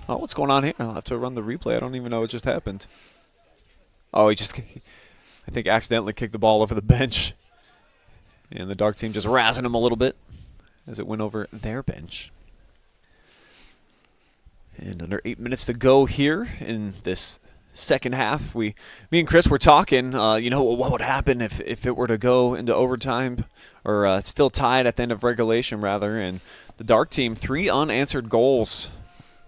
What's going on here? I'll have to run the replay. I don't even know what just happened. Oh, I think, accidentally kicked the ball over the bench. And the dark team just razzing him a little bit as it went over their bench. And under 8 minutes to go here in this second half. Me and Chris were talking, what would happen if it were to go into overtime or still tied at the end of regulation, rather. And the dark team, 3 unanswered goals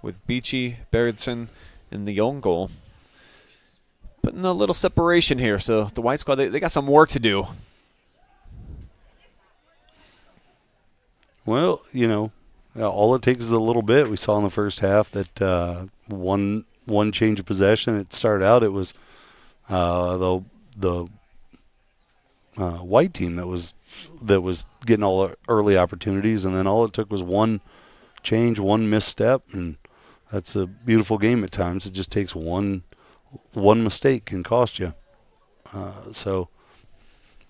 with Beachy, Berridson, and the own goal. Putting a little separation here. So the white squad, they got some work to do. Well, all it takes is a little bit. We saw in the first half that one change of possession. It started out, it was the white team that was getting all the early opportunities, and then all it took was one change, one misstep, and that's a beautiful game at times. It just takes one mistake can cost you. So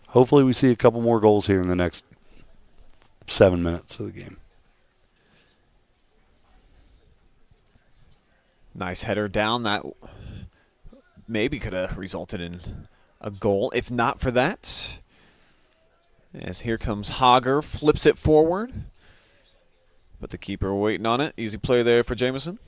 hopefully we see a couple more goals here in the next 7 minutes of the game. Nice header down. That maybe could have resulted in a goal. If not for that, as here comes Hager, flips it forward. But the keeper waiting on it. Easy play there for Jamison.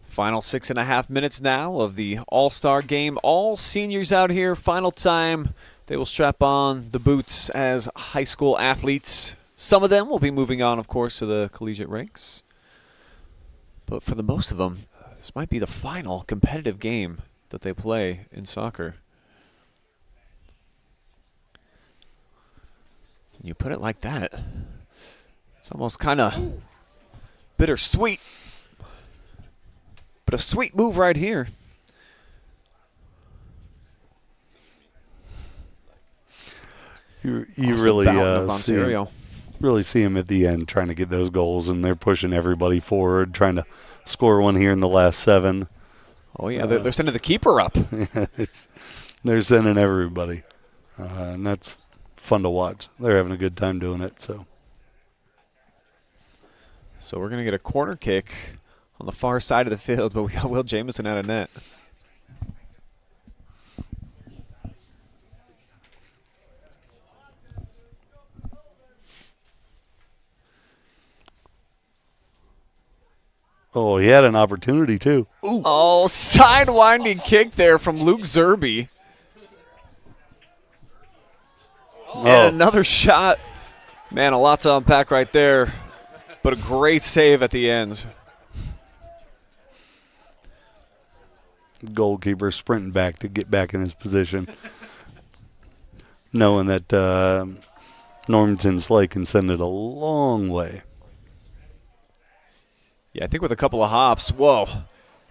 Final 6.5 minutes now of the All-Star Game. All seniors out here. Final time. They will strap on the boots as high school athletes. Some of them will be moving on, of course, to the collegiate ranks. But for the most of them, this might be the final competitive game that they play in soccer. When you put it like that, it's almost kind of bittersweet. But a sweet move right here. You really see him at the end trying to get those goals, and they're pushing everybody forward, trying to score one here in the last 7. Oh, yeah, they're sending the keeper up. They're sending everybody. and that's fun to watch. They're having a good time doing it. So we're going to get a corner kick on the far side of the field, but we got Will Jamison out of net. Oh, he had an opportunity, too. Ooh. Oh, sidewinding kick there from Luke Zerby. Oh. And another shot. Man, a lot to unpack right there, but a great save at the end. Goalkeeper sprinting back to get back in his position, knowing that Normanton Slay can send it a long way. Yeah, I think with a couple of hops, whoa,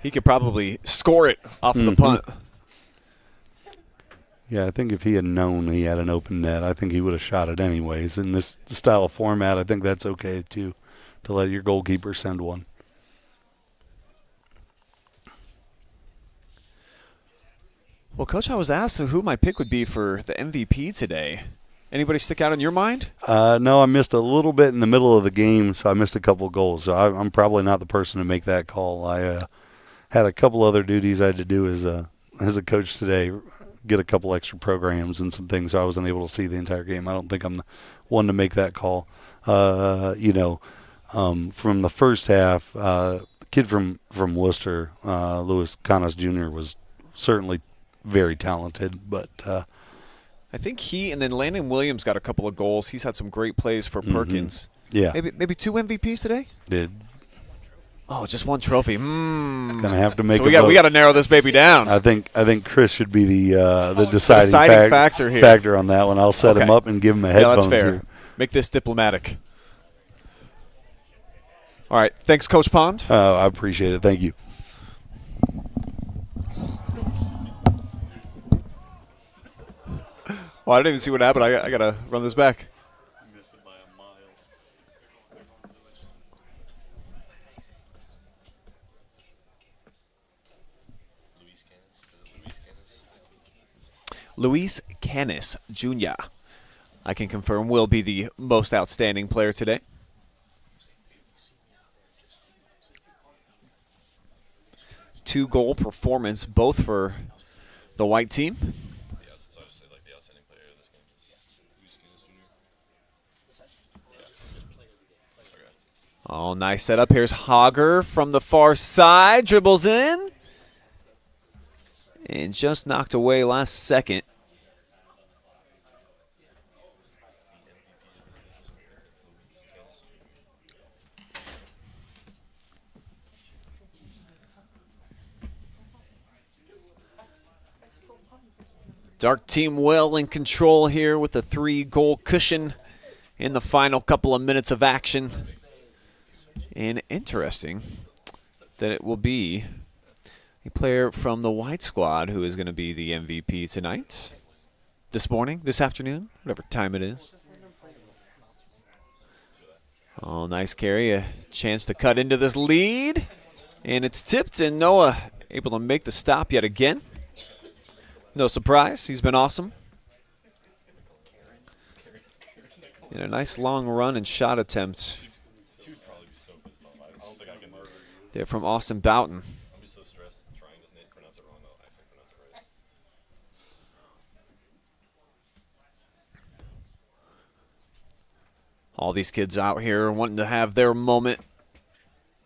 he could probably score it off of the punt. Yeah, I think if he had known he had an open net, I think he would have shot it anyways. In this style of format, I think that's okay, too, to let your goalkeeper send one. Well, Coach, I was asked who my pick would be for the MVP today. Anybody stick out in your mind? No, I missed a little bit in the middle of the game, so I missed a couple of goals. So I'm probably not the person to make that call. I had a couple other duties I had to do as a coach today, get a couple extra programs and some things, so I wasn't able to see the entire game. I don't think I'm the one to make that call. From the first half, the kid from Worcester, Lewis Canas Jr., was certainly very talented, but I think he and then Landon Williams got a couple of goals. He's had some great plays for Perkins. Yeah. Maybe 2 MVPs today? Did. Oh, just 1 trophy. Gonna have to make. So we got to narrow this baby down. I think Chris should be the deciding factor here. Factor on that one. I'll set him up and give him a headphones. Yeah, that's fair. Here. Make this diplomatic. All right. Thanks, Coach Pond. I appreciate it. Thank you. Oh, I didn't even see what happened. I got to run this back. Missed it by a mile. Luis Canis Jr., I can confirm, will be the most outstanding player today. Two-goal performance, both for the white team. Oh, nice setup. Here's Hogger from the far side. Dribbles in. And just knocked away last second. Dark team well in control here with a 3-goal cushion in the final couple of minutes of action. And interesting that it will be a player from the white squad who is going to be the MVP tonight, this morning, this afternoon, whatever time it is. Oh, nice carry. A chance to cut into this lead. And it's tipped, and Noah able to make the stop yet again. No surprise. He's been awesome. And a nice long run and shot attempt. They're from Austin Boughton. All these kids out here wanting to have their moment.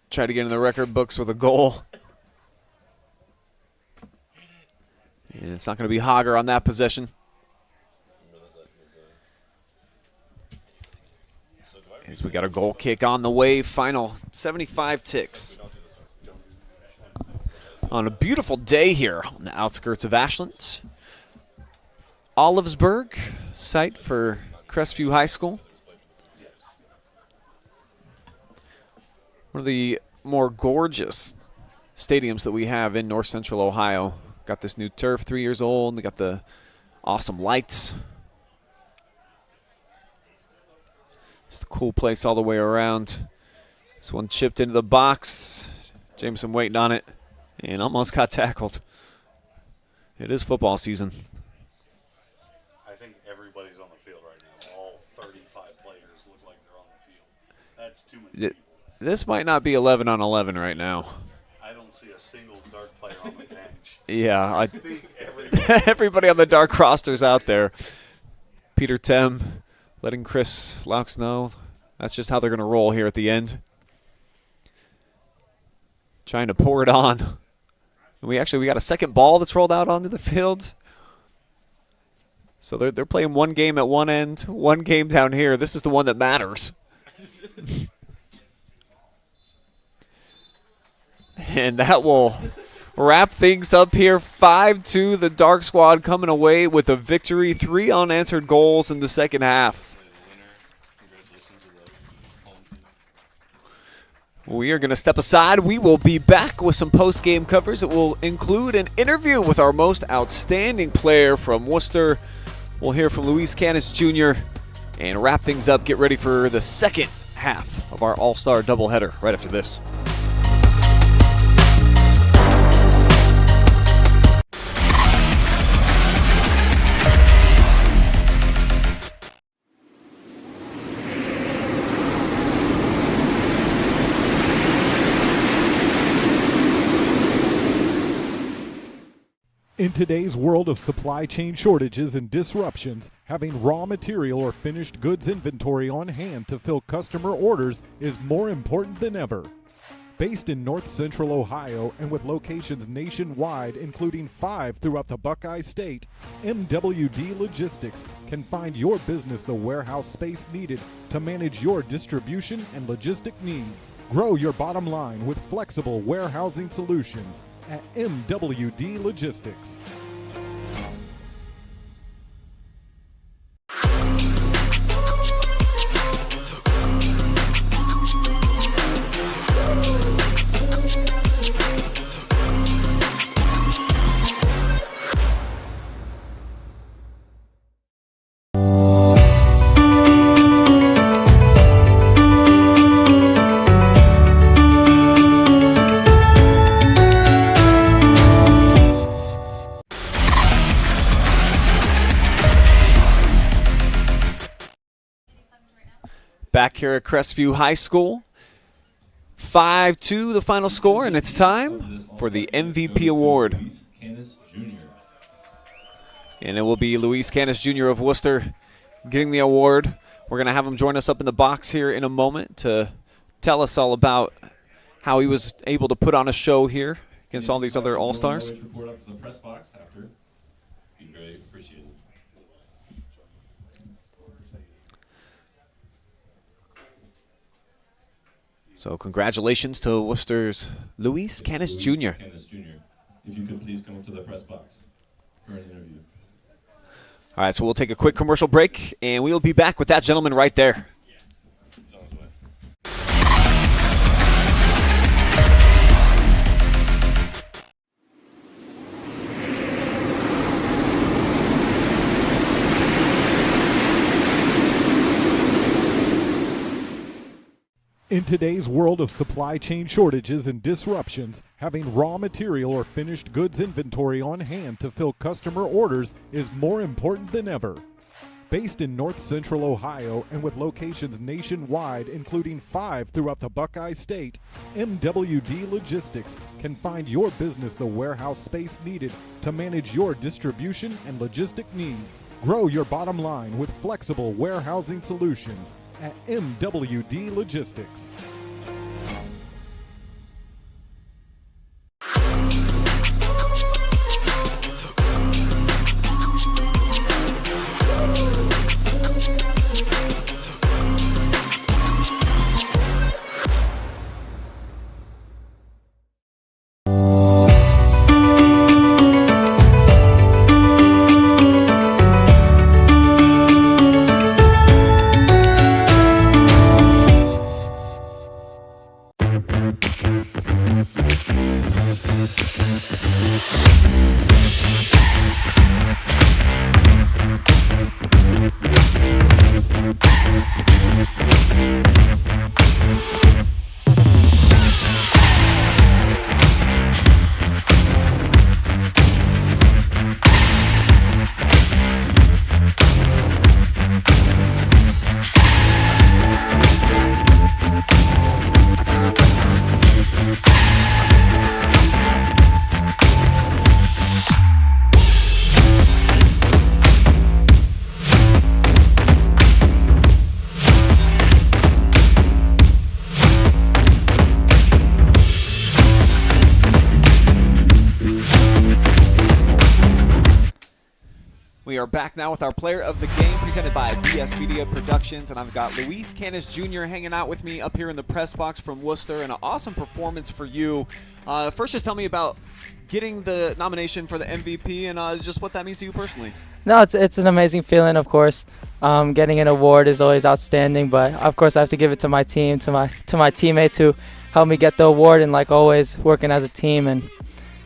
Try to get in the record books with a goal. And it's not going to be Hogger on that possession. As we got a goal kick on the way, final 75 ticks. On a beautiful day here on the outskirts of Ashland. Olivesburg, site for Crestview High School. One of the more gorgeous stadiums that we have in north central Ohio. Got this new turf, 3 years old. They got the awesome lights. It's a cool place all the way around. This one chipped into the box. Jameson waiting on it and almost got tackled. It is football season. I think That's too many Th- people. This might not be 11 on 11 right now. I don't see a single dart player on the bench. Yeah, I think everybody. everybody on the dark roster's out there. Peter Tem letting Chris Laux know that's just how they're going to roll here at the end. Trying to pour it on. We got a second ball that's rolled out onto the field. So they're playing one game at one end, one game down here. This is the one that matters. And that will wrap things up here. 5-2, the Dark Squad coming away with a victory. 3 unanswered goals in the second half. We are going to step aside. We will be back with some post-game coverage that will include an interview with our most outstanding player from Worcester. We'll hear from Luis Canis Jr. and wrap things up. Get ready for the second half of our All-Star doubleheader right after this. In today's world of supply chain shortages and disruptions, having raw material or finished goods inventory on hand to fill customer orders is more important than ever. Based in North Central Ohio and with locations nationwide, including 5 throughout the Buckeye State, MWD Logistics can find your business the warehouse space needed to manage your distribution and logistic needs. Grow your bottom line with flexible warehousing solutions at MWD Logistics. Back here at Crestview High School, 5-2 the final score, and it's time for the MVP award. And it will be Luis Canis Jr. of Worcester getting the award. We're going to have him join us up in the box here in a moment to tell us all about how he was able to put on a show here against all these other All-Stars. Report up to the press box after. Be very appreciated. So congratulations to Worcester's Luis Canis Jr. Canis Jr. If you could please come up to the press box for an interview. All right, so we'll take a quick commercial break, and we'll be back with that gentleman right there. It's on his way. In today's world of supply chain shortages and disruptions, having raw material or finished goods inventory on hand to fill customer orders is more important than ever. Based in North Central Ohio and with locations nationwide, including 5 throughout the Buckeye State, MWD Logistics can find your business the warehouse space needed to manage your distribution and logistic needs. Grow your bottom line with flexible warehousing solutions at MWD Logistics. we are back now with our player of the game presented by BS Media Productions, and I've got Luis Canis Jr. hanging out with me up here in the press box from Worcester, and an awesome performance for you. First, just tell me about getting the nomination for the MVP and just what that means to you personally. No, it's an amazing feeling, of course. Getting an award is always outstanding, but of course I have to give it to my team, to my teammates who helped me get the award, and like always, working as a team. And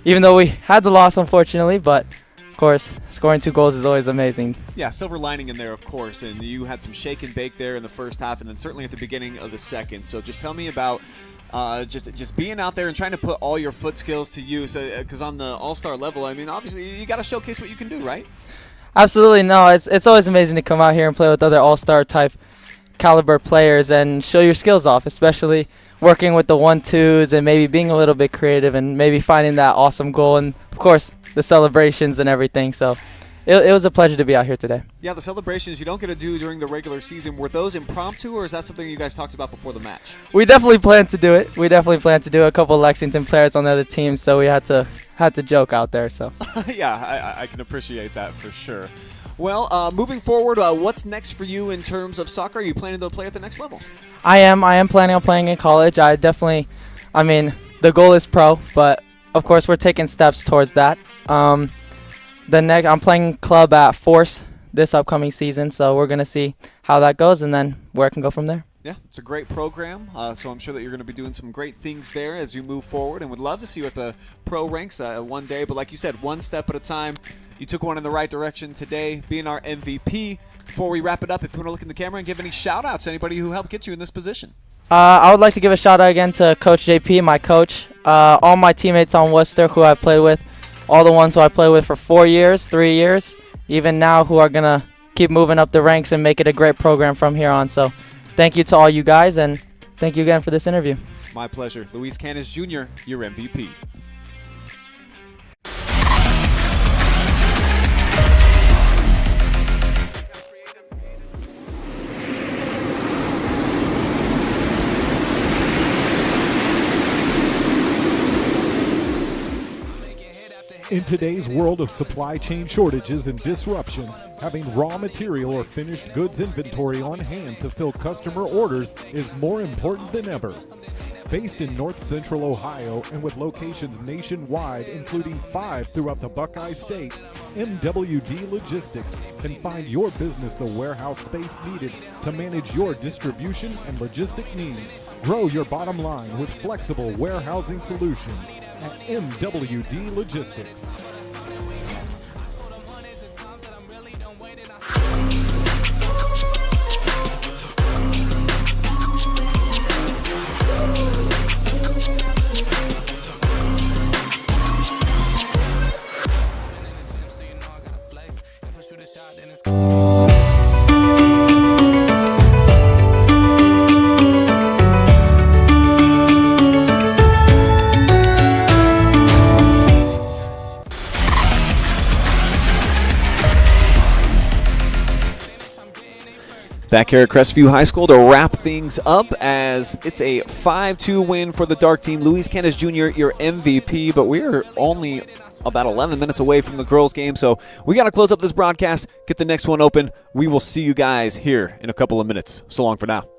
even though we had the loss, unfortunately, but of course, scoring 2 goals is always amazing. Yeah, silver lining in there, of course, and you had some shake and bake there in the first half, and then certainly at the beginning of the second. So just tell me about just being out there and trying to put all your foot skills to use, because on the all-star level, I mean, obviously you got to showcase what you can do, right? Absolutely, no. It's always amazing to come out here and play with other all-star type caliber players and show your skills off, especially working with the 1-2s and maybe being a little bit creative and maybe finding that awesome goal, and of course the celebrations and everything. So it was a pleasure to be out here today. Yeah, the celebrations you don't get to do during the regular season, were those impromptu, or is that something you guys talked about before the match? We definitely planned to do it. A couple of Lexington players on the other team, so we had to joke out there. So yeah, I can appreciate that for sure. Well, moving forward, what's next for you in terms of soccer? Are you planning to play at the next level? I am planning on playing in college. The goal is pro, but of course we're taking steps towards that. I'm playing club at Force this upcoming season, so we're going to see how that goes and then where I can go from there. Yeah, it's a great program, so I'm sure that you're going to be doing some great things there as you move forward, and would love to see you at the pro ranks one day. But like you said, one step at a time. You took one in the right direction today, being our MVP. Before we wrap it up, if you want to look in the camera and give any shout-outs to anybody who helped get you in this position. I would like to give a shout-out again to Coach JP, my coach, all my teammates on Worcester who I played with, all the ones who I played with for 4 years, 3 years, even now who are going to keep moving up the ranks and make it a great program from here on. So thank you to all you guys, and thank you again for this interview. My pleasure. Luis Canis Jr., your MVP. In today's world of supply chain shortages and disruptions, having raw material or finished goods inventory on hand to fill customer orders is more important than ever. Based in North Central Ohio and with locations nationwide, including 5 throughout the Buckeye State, MWD Logistics can find your business the warehouse space needed to manage your distribution and logistic needs. Grow your bottom line with flexible warehousing solutions at MWD Logistics. Back here at Crestview High School to wrap things up, as it's a 5-2 win for the Dark Team. Luis Canis Jr., your MVP, but we're only about 11 minutes away from the girls' game, so we got to close up this broadcast, get the next one open. We will see you guys here in a couple of minutes. So long for now.